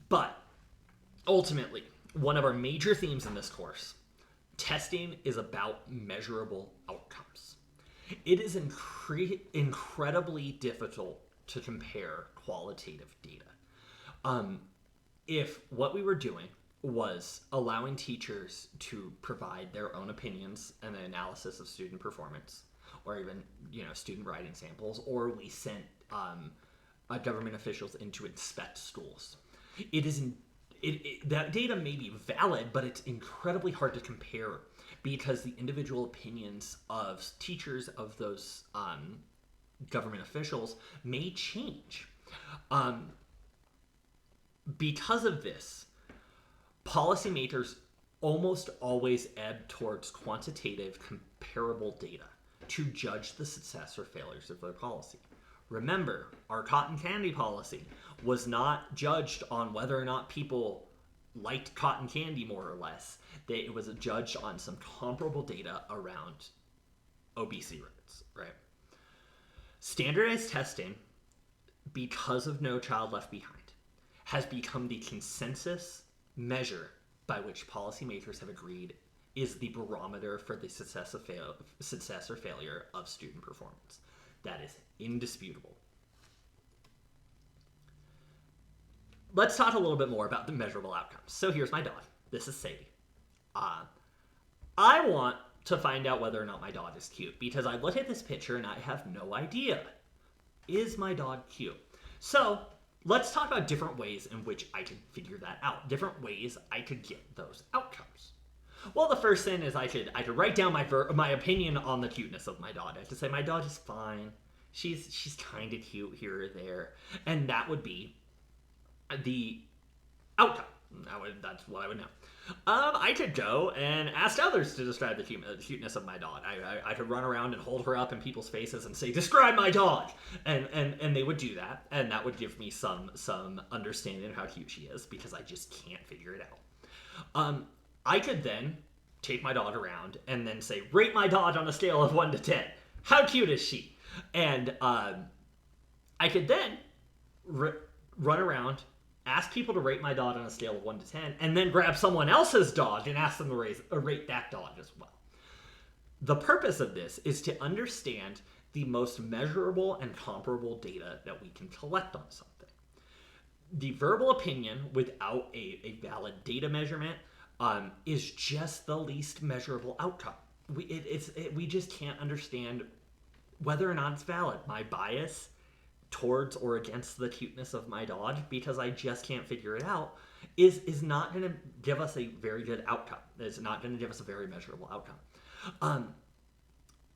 But ultimately, one of our major themes in this course, testing is about measurable outcomes. It is incredibly difficult to compare qualitative data. If what we were doing was allowing teachers to provide their own opinions and an analysis of student performance, or even student writing samples, or we sent government officials in to inspect schools, that data may be valid, but it's incredibly hard to compare because the individual opinions of teachers of those government officials may change. Because of this, policymakers almost always ebb towards quantitative, comparable data to judge the success or failures of their policy. Remember, our cotton candy policy was not judged on whether or not people liked cotton candy more or less. It was judged on some comparable data around obesity rates, right? Standardized testing, because of No Child Left Behind, has become the consensus measure by which policymakers have agreed is the barometer for the success or failure of student performance. That is indisputable. Let's talk a little bit more about the measurable outcomes. So here's my dog. This is Sadie. I want to find out whether or not my dog is cute because I look at this picture and I have no idea. Is my dog cute? So let's talk about different ways in which I could figure that out. Different ways I could get those outcomes. Well, the first thing is I could write down my opinion on the cuteness of my dog. I could say my dog is fine. She's kind of cute here or there, and that would be the outcome. That's what I would know. I could go and ask others to describe the cuteness of my dog. I could run around and hold her up in people's faces and say, "Describe my dog," and they would do that, and that would give me some understanding of how cute she is because I just can't figure it out. I could then take my dog around and then say, "Rate my dog on a scale of 1 to 10. How cute is she?" And I could then run around, ask people to rate my dog on a scale of 1 to 10, and then grab someone else's dog and ask them to rate that dog as well. The purpose of this is to understand the most measurable and comparable data that we can collect on something. The verbal opinion without a valid data measurement is just the least measurable outcome. We just can't understand whether or not it's valid. My bias towards or against the cuteness of my dog, because I just can't figure it out, is not going to give us a very good outcome. It's not going to give us a very measurable outcome.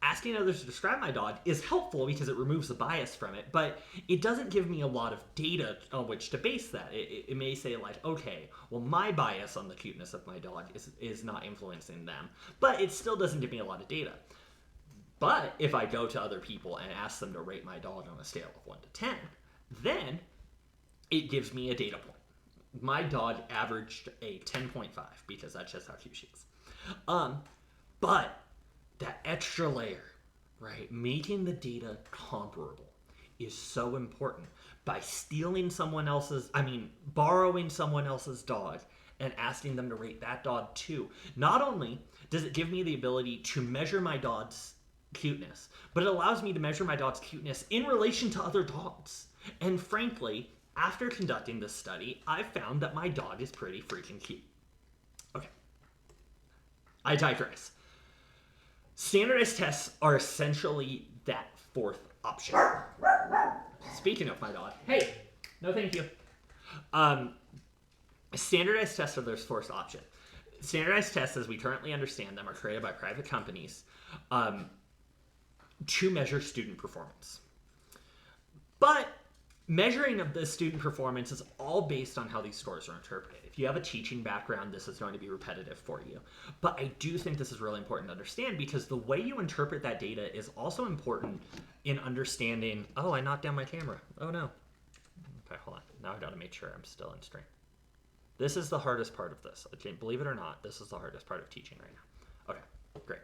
Asking others to describe my dog is helpful because it removes the bias from it, but it doesn't give me a lot of data on which to base that. It may say like, okay, well, my bias on the cuteness of my dog is not influencing them, but it still doesn't give me a lot of data. But if I go to other people and ask them to rate my dog on a scale of 1 to 10, then it gives me a data point. My dog averaged a 10.5 because that's just how cute she is. But that extra layer, right, making the data comparable is so important. By borrowing someone else's dog and asking them to rate that dog too, not only does it give me the ability to measure my dog's cuteness, but it allows me to measure my dog's cuteness in relation to other dogs. And frankly, after conducting this study, I found that my dog is pretty freaking cute. Okay, I digress. Standardized tests are essentially that fourth option. Speaking of my dog, hey, no thank you. Standardized tests are their fourth option. Standardized tests, as we currently understand them, are created by private companies to measure student performance. But measuring of the student performance is all based on how these scores are interpreted. If you have a teaching background, this is going to be repetitive for you. But I do think this is really important to understand, because the way you interpret that data is also important in understanding... Oh, I knocked down my camera. Oh, no. Okay, hold on. Now I got to make sure I'm still in stream. This is the hardest part of this. Okay, believe it or not, this is the hardest part of teaching right now. Okay, great.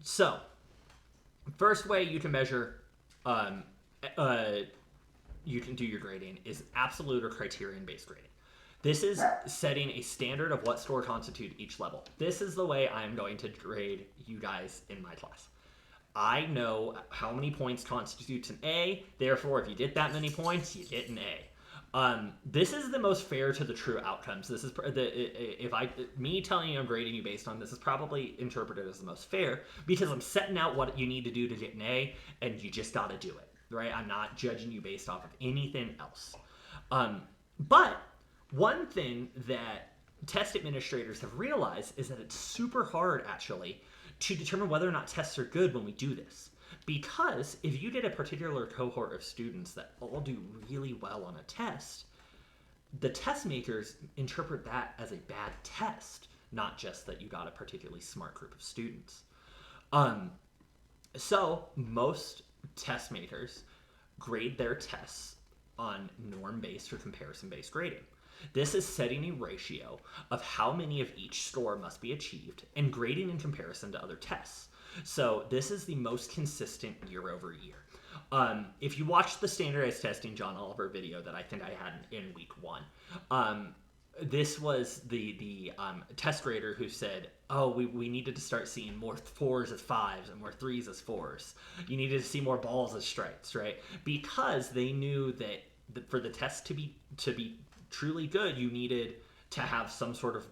So, first way you can measure, you can do your grading is absolute or criterion-based grading. This is setting a standard of what score constitutes each level. This is the way I'm going to grade you guys in my class. I know how many points constitutes an A, therefore if you get that many points, you get an A. This is the most fair to the true outcomes. This is me telling you I'm grading you based on this is probably interpreted as the most fair, because I'm setting out what you need to do to get an A, and you just got to do it, right? I'm not judging you based off of anything else. But one thing that test administrators have realized is that it's super hard, actually, to determine whether or not tests are good when we do this. Because if you get a particular cohort of students that all do really well on a test, the test makers interpret that as a bad test, not just that you got a particularly smart group of students. So most test makers grade their tests on norm-based or comparison-based grading. This is setting a ratio of how many of each score must be achieved and grading in comparison to other tests. So this is the most consistent year over year. If you watch the standardized testing John Oliver video that I think I had in week 1, this was the test grader who said, oh, we needed to start seeing more 4s as 5s and more 3s as 4s. You needed to see more balls as strikes, right? Because they knew that for the test to be truly good, you needed to have some sort of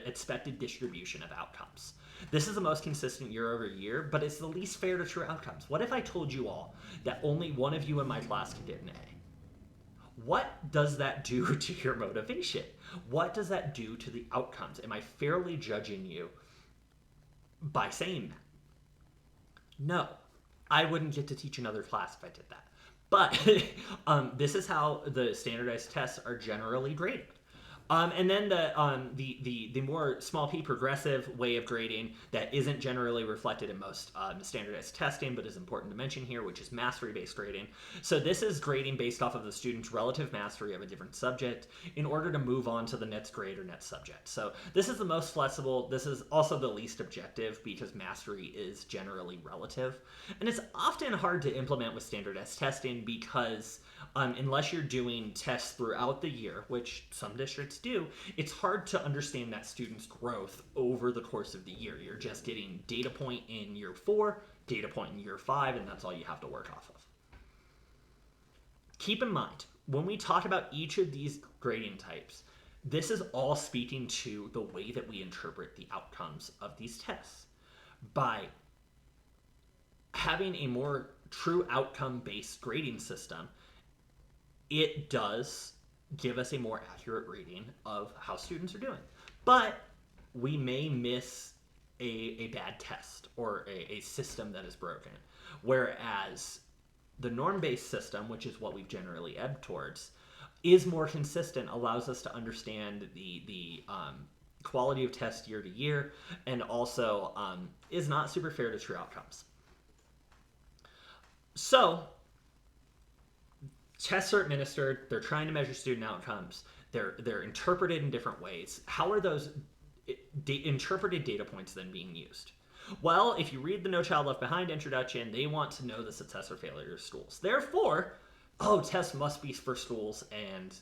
expected distribution of outcomes. This is the most consistent year over year, but it's the least fair to true outcomes. What if I told you all that only one of you in my class could get an A? What does that do to your motivation? What does that do to the outcomes? Am I fairly judging you by saying that? No, I wouldn't get to teach another class if I did that. But this is how the standardized tests are generally graded. And then the more small p progressive way of grading that isn't generally reflected in most standardized testing, but is important to mention here, which is mastery-based grading. So this is grading based off of the student's relative mastery of a different subject in order to move on to the next grade or next subject. So this is the most flexible. This is also the least objective because mastery is generally relative. And it's often hard to implement with standardized testing because unless you're doing tests throughout the year, which some districts do, it's hard to understand that student's growth over the course of the year. You're just getting data point in year 4, data point in year 5, and that's all you have to work off of. Keep in mind, when we talk about each of these grading types, this is all speaking to the way that we interpret the outcomes of these tests. By having a more true outcome-based grading system, it does give us a more accurate reading of how students are doing. But we may miss a bad test or a system that is broken. Whereas the norm-based system, which is what we've generally ebbed towards, is more consistent, allows us to understand the quality of test year to year, and also is not super fair to true outcomes. So tests are administered, they're trying to measure student outcomes, they're interpreted in different ways. How are those interpreted data points then being used? Well, if you read the No Child Left Behind introduction, they want to know the success or failure of schools. Therefore, tests must be for schools and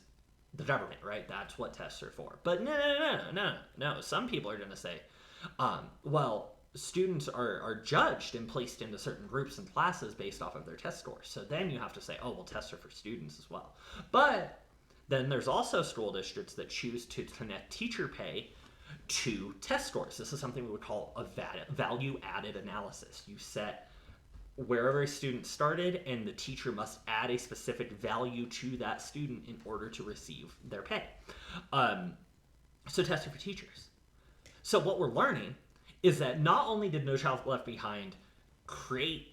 the government, right? That's what tests are for. But no. Some people are going to say, students are judged and placed into certain groups and classes based off of their test scores. So then you have to say, tests are for students as well. But then there's also school districts that choose to connect teacher pay to test scores. This is something we would call a value-added analysis. You set wherever a student started, and the teacher must add a specific value to that student in order to receive their pay. So tests are for teachers. So what we're learning is that not only did No Child Left Behind create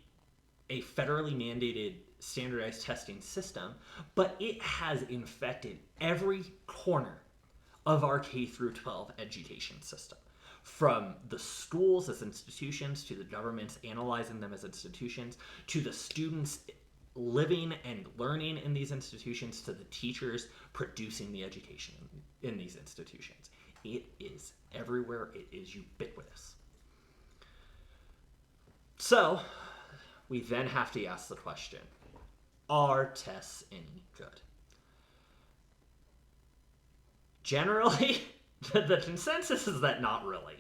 a federally mandated standardized testing system, but it has infected every corner of our K through 12 education system. From the schools as institutions, to the governments analyzing them as institutions, to the students living and learning in these institutions, to the teachers producing the education in these institutions. It is everywhere. It is ubiquitous. So, we then have to ask the question, are tests any good? Generally, the consensus is that not really.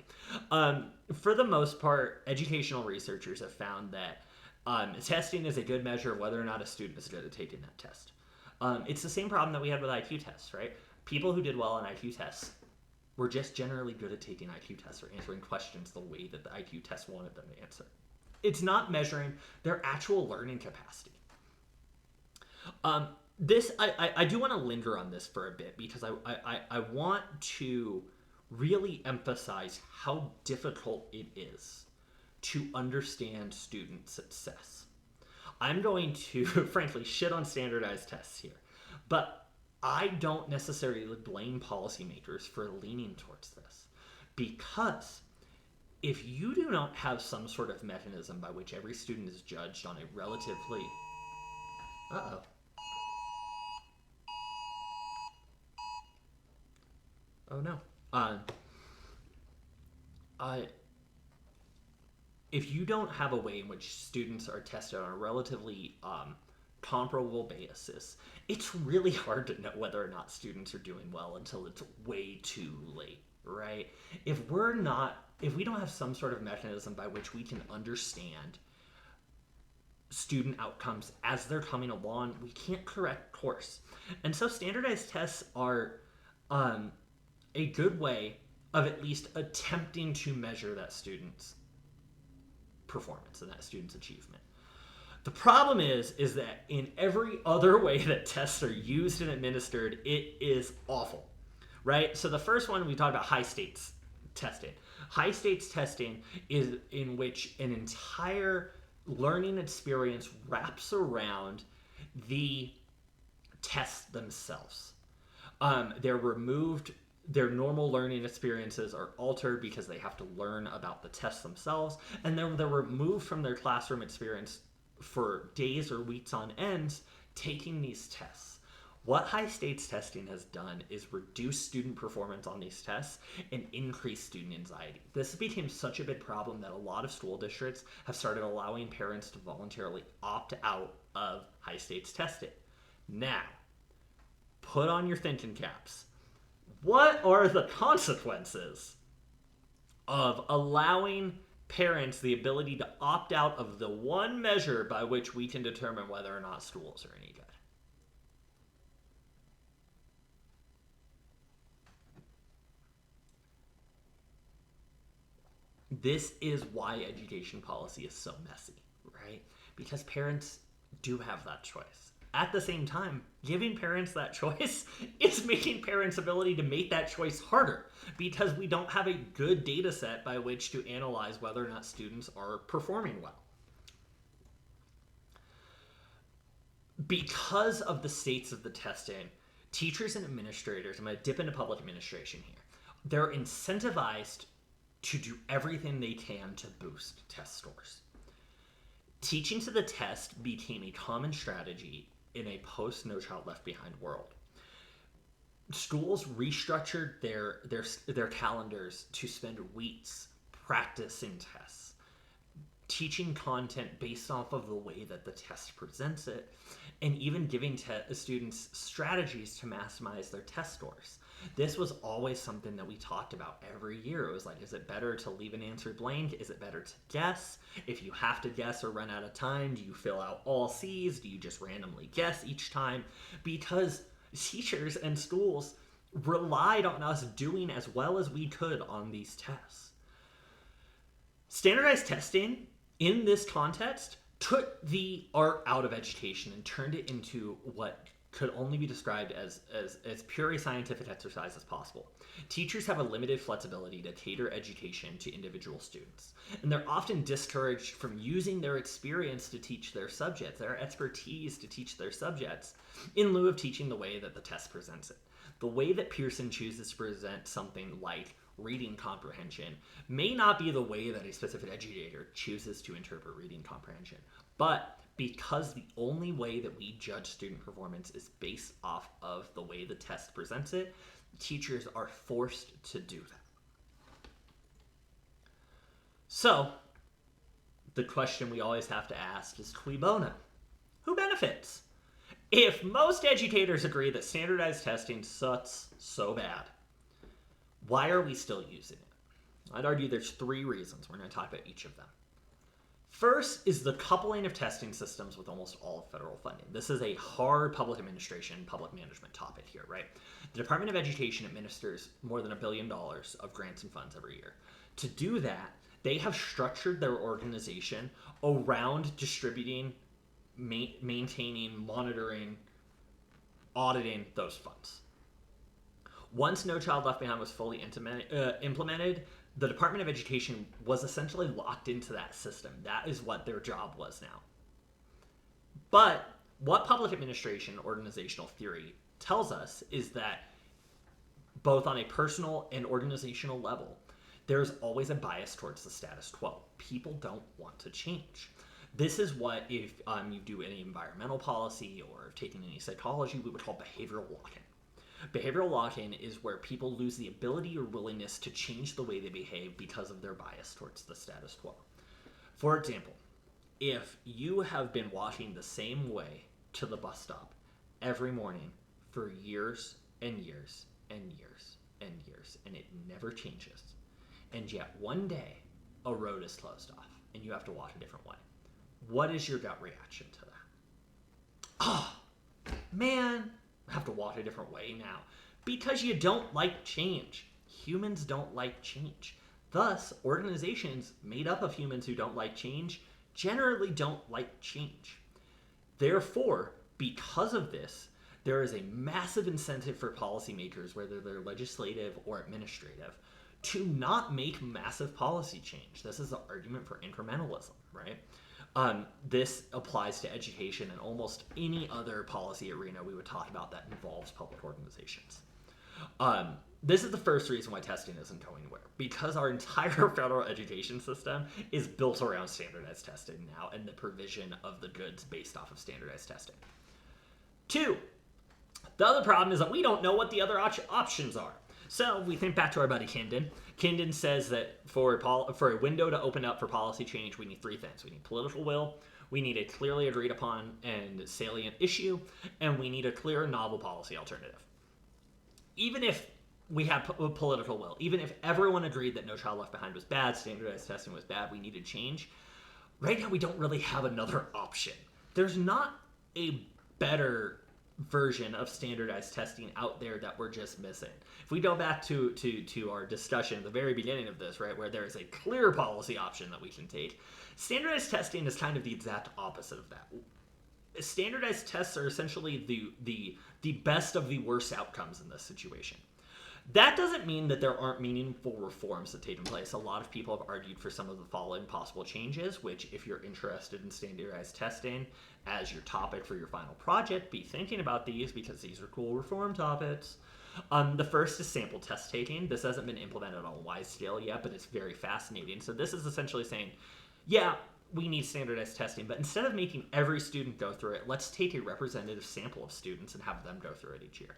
For the most part, educational researchers have found that testing is a good measure of whether or not a student is good at taking that test. It's the same problem that we had with IQ tests, right? People who did well on IQ tests were just generally good at taking IQ tests or answering questions the way that the IQ test wanted them to answer. It's not measuring their actual learning capacity. I do want to linger on this for a bit because I want to really emphasize how difficult it is to understand student success. I'm going to, frankly, shit on standardized tests here, but I don't necessarily blame policymakers for leaning towards this, because if you do not have some sort of mechanism by which every student is judged on a relatively... Uh-oh. Oh no. If you don't have a way in which students are tested on a relatively comparable basis, it's really hard to know whether or not students are doing well until it's way too late, right? If we don't have some sort of mechanism by which we can understand student outcomes as they're coming along, we can't correct course. And so standardized tests are a good way of at least attempting to measure that student's performance and that student's achievement. The problem is that in every other way that tests are used and administered, it is awful, right? So the first one, we talked about high stakes testing. High stakes testing is in which an entire learning experience wraps around the tests themselves. They're removed Their normal learning experiences are altered because they have to learn about the tests themselves, and then they're removed from their classroom experience for days or weeks on end taking these tests. What high stakes testing has done is reduce student performance on these tests and increase student anxiety. This became such a big problem that a lot of school districts have started allowing parents to voluntarily opt out of high stakes testing. Now, put on your thinking caps. What are the consequences of allowing parents the ability to opt out of the one measure by which we can determine whether or not schools are any good? This is why education policy is so messy, right? Because parents do have that choice. At the same time, giving parents that choice is making parents' ability to make that choice harder because we don't have a good data set by which to analyze whether or not students are performing well. Because of the states of the testing, teachers and administrators, I'm going to dip into public administration here, they're incentivized to do everything they can to boost test scores. Teaching to the test became a common strategy in a post-No Child Left Behind world. Schools restructured their calendars to spend weeks practicing tests, teaching content based off of the way that the test presents it, and even giving students strategies to maximize their test scores. This was always something that we talked about every year. It was like, is it better to leave an answer blank? Is it better to guess? If you have to guess or run out of time, do you fill out all C's? Do you just randomly guess each time? Because teachers and schools relied on us doing as well as we could on these tests. Standardized testing in this context took the art out of education and turned it into what could only be described as pure a scientific exercise as possible. Teachers have a limited flexibility to cater education to individual students, and they're often discouraged from using their experience to teach their subjects, their expertise to teach their subjects, in lieu of teaching the way that the test presents it. The way that Pearson chooses to present something like reading comprehension may not be the way that a specific educator chooses to interpret reading comprehension, but because the only way that we judge student performance is based off of the way the test presents it, teachers are forced to do that. So, the question we always have to ask is cui bono? Who benefits? If most educators agree that standardized testing sucks so bad, why are we still using it? I'd argue there's 3 reasons. We're going to talk about each of them. First is the coupling of testing systems with almost all federal funding. This is a hard public administration, public management topic here, right? The Department of Education administers more than $1 billion of grants and funds every year. To do that, they have structured their organization around distributing, maintaining, monitoring, auditing those funds. Once No Child Left Behind was fully implemented, the Department of Education was essentially locked into that system. That is what their job was now. But what public administration organizational theory tells us is that both on a personal and organizational level, there's always a bias towards the status quo. People don't want to change. This is what, if you do any environmental policy or taking any psychology, we would call behavioral lock-in. Behavioral lock-in is where people lose the ability or willingness to change the way they behave because of their bias towards the status quo. For example, if you have been walking the same way to the bus stop every morning for years and years and years and years, and it never changes, and yet one day a road is closed off and you have to walk a different way, what is your gut reaction to that? Oh, man, I have to walk a different way now. Because you don't like change. Humans don't like change. Thus, organizations made up of humans who don't like change generally don't like change. Therefore, because of this, there is a massive incentive for policymakers, whether they're legislative or administrative, to not make massive policy change. This is the argument for incrementalism, right? This applies to education and almost any other policy arena we would talk about that involves public organizations. This is the first reason why testing isn't going anywhere, because our entire federal education system is built around standardized testing now and the provision of the goods based off of standardized testing. 2, the other problem is that we don't know what the other options are. So we think back to our buddy Kindon. Kindon says that for a window to open up for policy change, we need 3 things. We need political will, we need a clearly agreed upon and salient issue, and we need a clear and novel policy alternative. Even if we had political will, even if everyone agreed that No Child Left Behind was bad, standardized testing was bad, we needed change, right now we don't really have another option. There's not a better version of standardized testing out there that we're just missing. If we go back to our discussion at the very beginning of this, right, where there is a clear policy option that we can take, standardized testing is kind of the exact opposite of that. Standardized tests are essentially the best of the worst outcomes in this situation. That doesn't mean that there aren't meaningful reforms that take place. A lot of people have argued for some of the following possible changes, which, if you're interested in standardized testing as your topic for your final project, be thinking about these because these are cool reform topics. The first is sample test taking. This hasn't been implemented on a wide scale yet, but it's very fascinating. So this is essentially saying, yeah, we need standardized testing, but instead of making every student go through it, let's take a representative sample of students and have them go through it each year.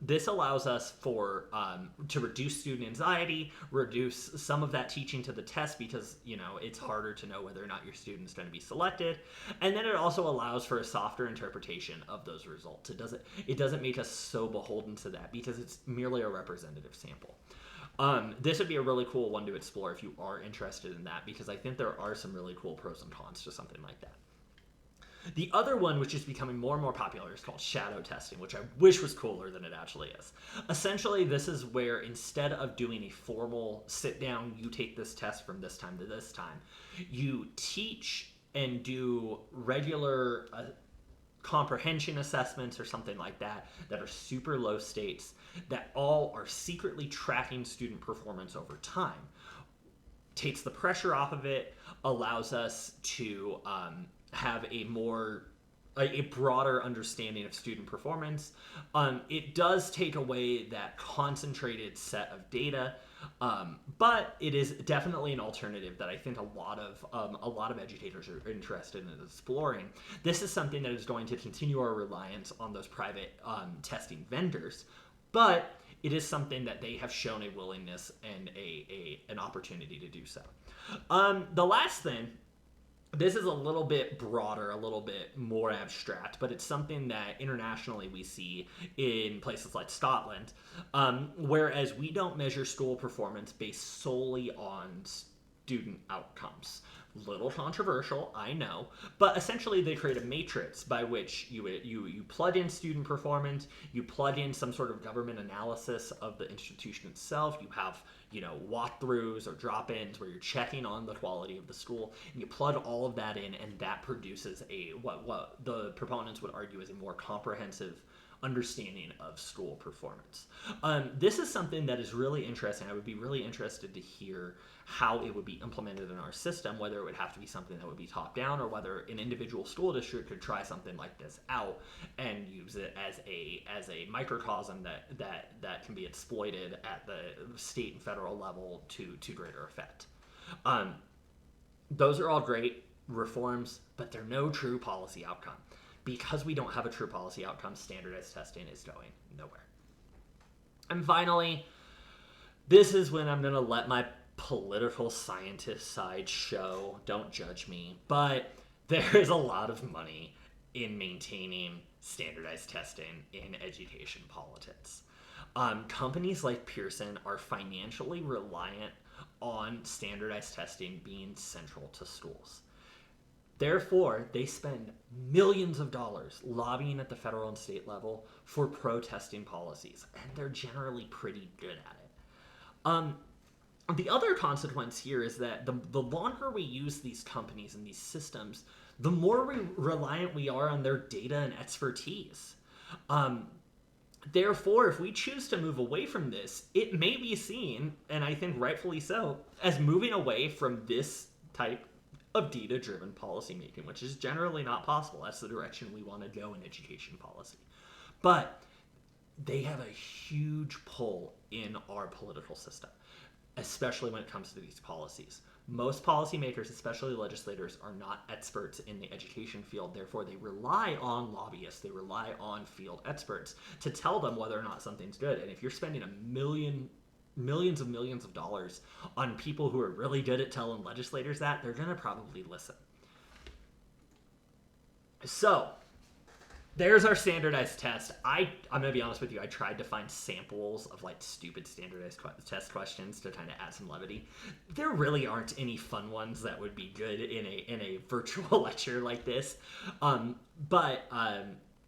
This allows us to reduce student anxiety, reduce some of that teaching to the test because, it's harder to know whether or not your student's going to be selected. And then it also allows for a softer interpretation of those results. It doesn't make us so beholden to that because it's merely a representative sample. This would be a really cool one to explore if you are interested in that, because I think there are some really cool pros and cons to something like that. The other one, which is becoming more and more popular, is called shadow testing, which I wish was cooler than it actually is. Essentially, this is where instead of doing a formal sit down, you take this test from this time to this time, you teach and do regular comprehension assessments or something like that are super low stakes, that all are secretly tracking student performance over time. Takes the pressure off of it, allows us to have a broader understanding of student performance. It does take away that concentrated set of data, but it is definitely an alternative that I think a lot of educators are interested in exploring. This is something that is going to continue our reliance on those private testing vendors, but it is something that they have shown a willingness and an opportunity to do so. The last thing, this is a little bit broader, a little bit more abstract, but it's something that internationally we see in places like Scotland, whereas we don't measure school performance based solely on student outcomes. Little controversial, I know, but essentially they create a matrix by which you plug in student performance, you plug in some sort of government analysis of the institution itself, you have walkthroughs or drop-ins where you're checking on the quality of the school, and you plug all of that in, and that produces what the proponents would argue is a more comprehensive understanding of school performance. This is something that is really interesting. I would be really interested to hear how it would be implemented in our system, whether it would have to be something that would be top down or whether an individual school district could try something like this out and use it as a microcosm that can be exploited at the state and federal level to greater effect. Those are all great reforms, but they're no true policy outcome. Because we don't have a true policy outcome, standardized testing is going nowhere. And finally, this is when I'm going to let my political scientist side show. Don't judge me. But there is a lot of money in maintaining standardized testing in education politics. Companies like Pearson are financially reliant on standardized testing being central to schools. Therefore, they spend millions of dollars lobbying at the federal and state level for protesting policies, and they're generally pretty good at it. The other consequence here is that the longer we use these companies and these systems, the more reliant we are on their data and expertise. Therefore, if we choose to move away from this, it may be seen, and I think rightfully so, as moving away from this type of data-driven policymaking, which is generally not possible. That's the direction we want to go in education policy. But they have a huge pull in our political system, especially when it comes to these policies. Most policymakers, especially legislators, are not experts in the education field. Therefore, they rely on lobbyists. They rely on field experts to tell them whether or not something's good. And if you're spending millions of dollars on people who are really good at telling legislators that, they're going to probably listen. So, there's our standardized test. I'm going to be honest with you, I tried to find samples of like stupid standardized test questions to kind of add some levity. There really aren't any fun ones that would be good in a virtual lecture like this. But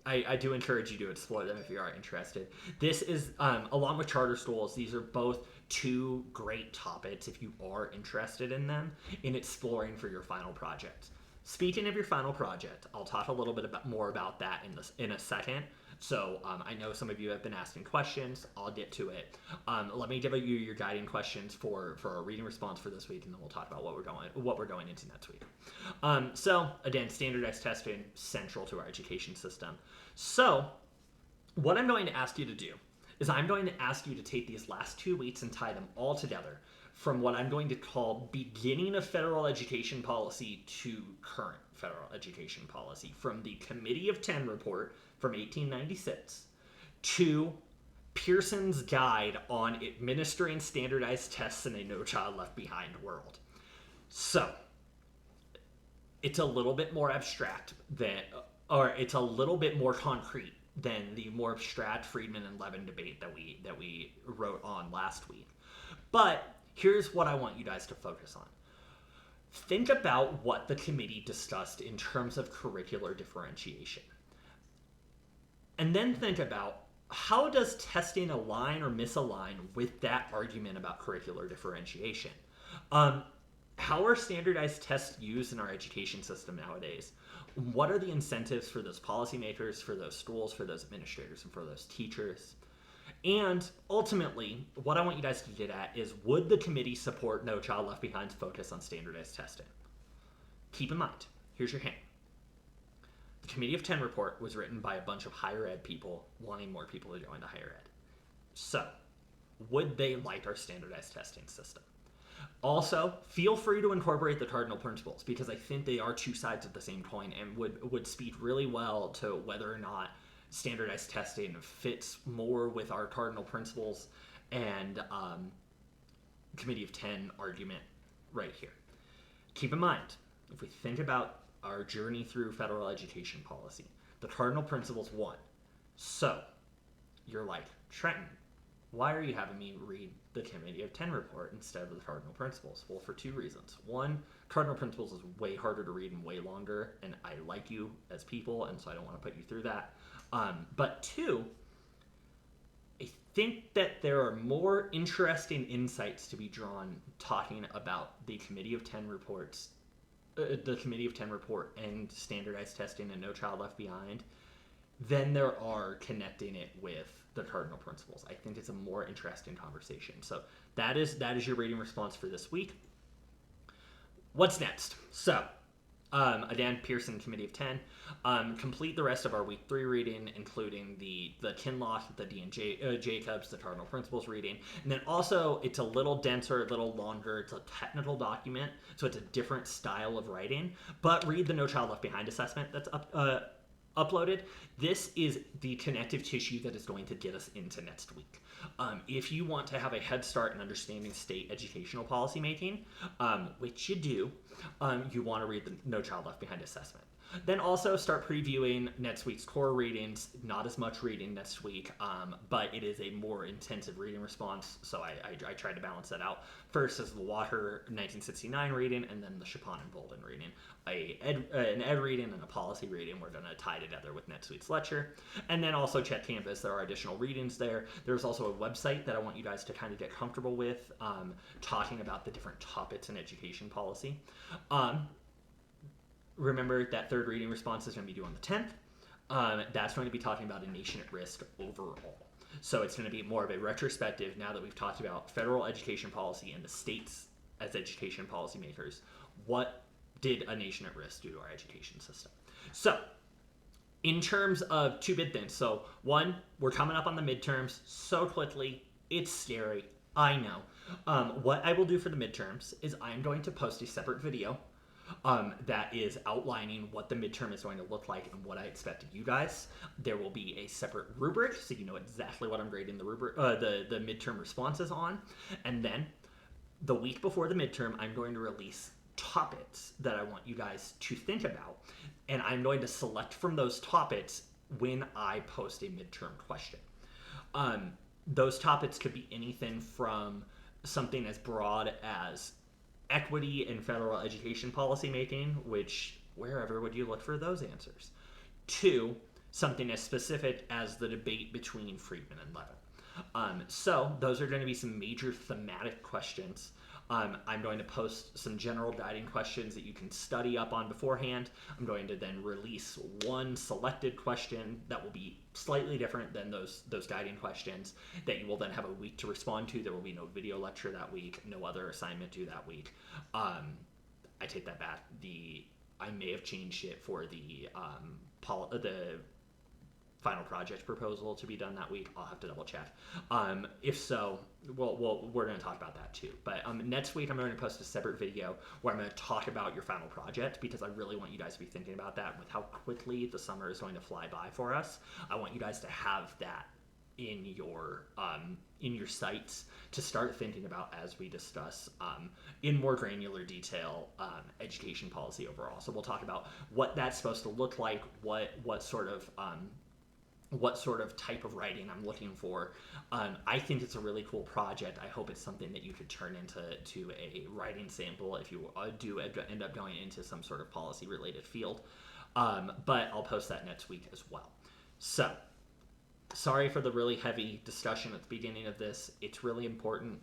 I do encourage you to explore them if you are interested. This is, along with charter schools, these are both two great topics if you are interested in them in exploring for your final project. Speaking of your final project, I'll talk a little bit more about that in a second. So I know some of you have been asking questions. I'll get to it. Let me give you your guiding questions for a reading response for this week, and then we'll talk about what we're going into next week. So again, standardized testing central to our education system. So what I'm going to ask you to do is I'm going to ask you to take these last 2 weeks and tie them all together from what I'm going to call beginning of federal education policy to current federal education policy, from the Committee of 10 report from 1896 to Pearson's guide on administering standardized tests in a No Child Left Behind world. So, it's a little bit more abstract it's a little bit more concrete than the more abstract Friedman and Levin debate that we wrote on last week. But here's what I want you guys to focus on. Think about what the committee discussed in terms of curricular differentiation. And then think about, how does testing align or misalign with that argument about curricular differentiation? How are standardized tests used in our education system nowadays? What are the incentives for those policymakers, for those schools, for those administrators, and for those teachers? And ultimately, what I want you guys to get at is, would the committee support No Child Left Behind's focus on standardized testing? Keep in mind, here's your hint. The Committee of 10 report was written by a bunch of higher ed people wanting more people to go into higher ed. So, would they like our standardized testing system? Also, feel free to incorporate the cardinal principles, because I think they are two sides of the same coin and would speak really well to whether or not standardized testing fits more with our cardinal principles and Committee of 10 argument right here. Keep in mind, if we think about our journey through federal education policy, the cardinal principles won. So, you're like, Trenton, why are you having me read the Committee of 10 report instead of the cardinal principles? Well, for two reasons. One, cardinal principles is way harder to read and way longer, and I like you as people, and so I don't want to put you through that. But two, I think that there are more interesting insights to be drawn talking about the Committee of 10 reports, the Committee of 10 report and standardized testing and No Child Left Behind than there are connecting it with the cardinal principles. I think it's a more interesting conversation. So that is your reading response for this week. What's next? So, again, Pearson Committee of 10. Complete the rest of our week 3 reading, including the Kinloch, the D&J Jacobs, the cardinal principles reading. And then also, it's a little denser, a little longer. It's a technical document, so it's a different style of writing. But read the No Child Left Behind assessment that's uploaded. This is the connective tissue that is going to get us into next week. If you want to have a head start in understanding state educational policy making, which you do, you want to read the No Child Left Behind assessment. Then also start previewing next week's core readings. Not as much reading next week, but it is a more intensive reading response, so I tried to balance that out. First is the Water 1969 reading, and then the Chapon and Bolden reading. An ed reading and a policy reading we're going to tie together with next week's lecture. And then also check Canvas. There are additional readings there. There's also a website that I want you guys to kind of get comfortable with, talking about the different topics in education policy. Remember that third reading response is going to be due on the 10th. That's going to be talking about a nation at risk overall. So it's going to be more of a retrospective now that we've talked about federal education policy and the states as education policymakers. What did a nation at risk do to our education system? So In terms of two big things, so one, we're coming up on the midterms so quickly, it's scary, I know. What I will do for the midterms is I'm going to post a separate video that is outlining what the midterm is going to look like and what I expect of you guys. There will be a separate rubric, so you know exactly what I'm grading the rubric, the midterm responses on. And then the week before the midterm, I'm going to release topics that I want you guys to think about, and I'm going to select from those topics when I post a midterm question. Those topics could be anything from something as broad as equity in federal education policy making, which wherever would you look for those answers, to something as specific as the debate between Friedman and Levin. So those are going to be some major thematic questions. I'm going to post some general guiding questions that you can study up on beforehand. I'm going to then release one selected question that will be slightly different than those guiding questions that you will then have a week to respond to. There will be no video lecture that week, no other assignment due that week. I take that back. I may have changed it for the final project proposal to be done that week. I'll have to double check. If so, we're going to talk about that too. But next week I'm going to post a separate video where I'm going to talk about your final project, because I really want you guys to be thinking about that. With how quickly the summer is going to fly by for us, I want you guys to have that in your sights to start thinking about as we discuss in more granular detail education policy overall. So we'll talk about what that's supposed to look like, what sort of type of writing I'm looking for. I think it's a really cool project. I hope it's something that you could turn into a writing sample if you do end up going into some sort of policy related field. But I'll post that next week as well. So, sorry for the really heavy discussion at the beginning of this. It's really important.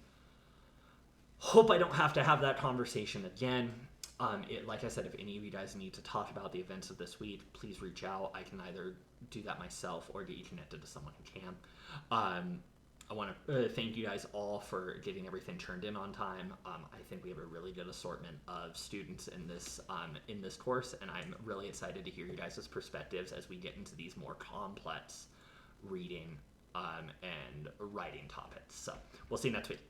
Hope I don't have to have that conversation again. Like I said, if any of you guys need to talk about the events of this week, please reach out. I can either do that myself or get you connected to someone who can. I want to thank you guys all for getting everything turned in on time. I think we have a really good assortment of students in this course, and I'm really excited to hear you guys' perspectives as we get into these more complex reading and writing topics. So we'll see you next week.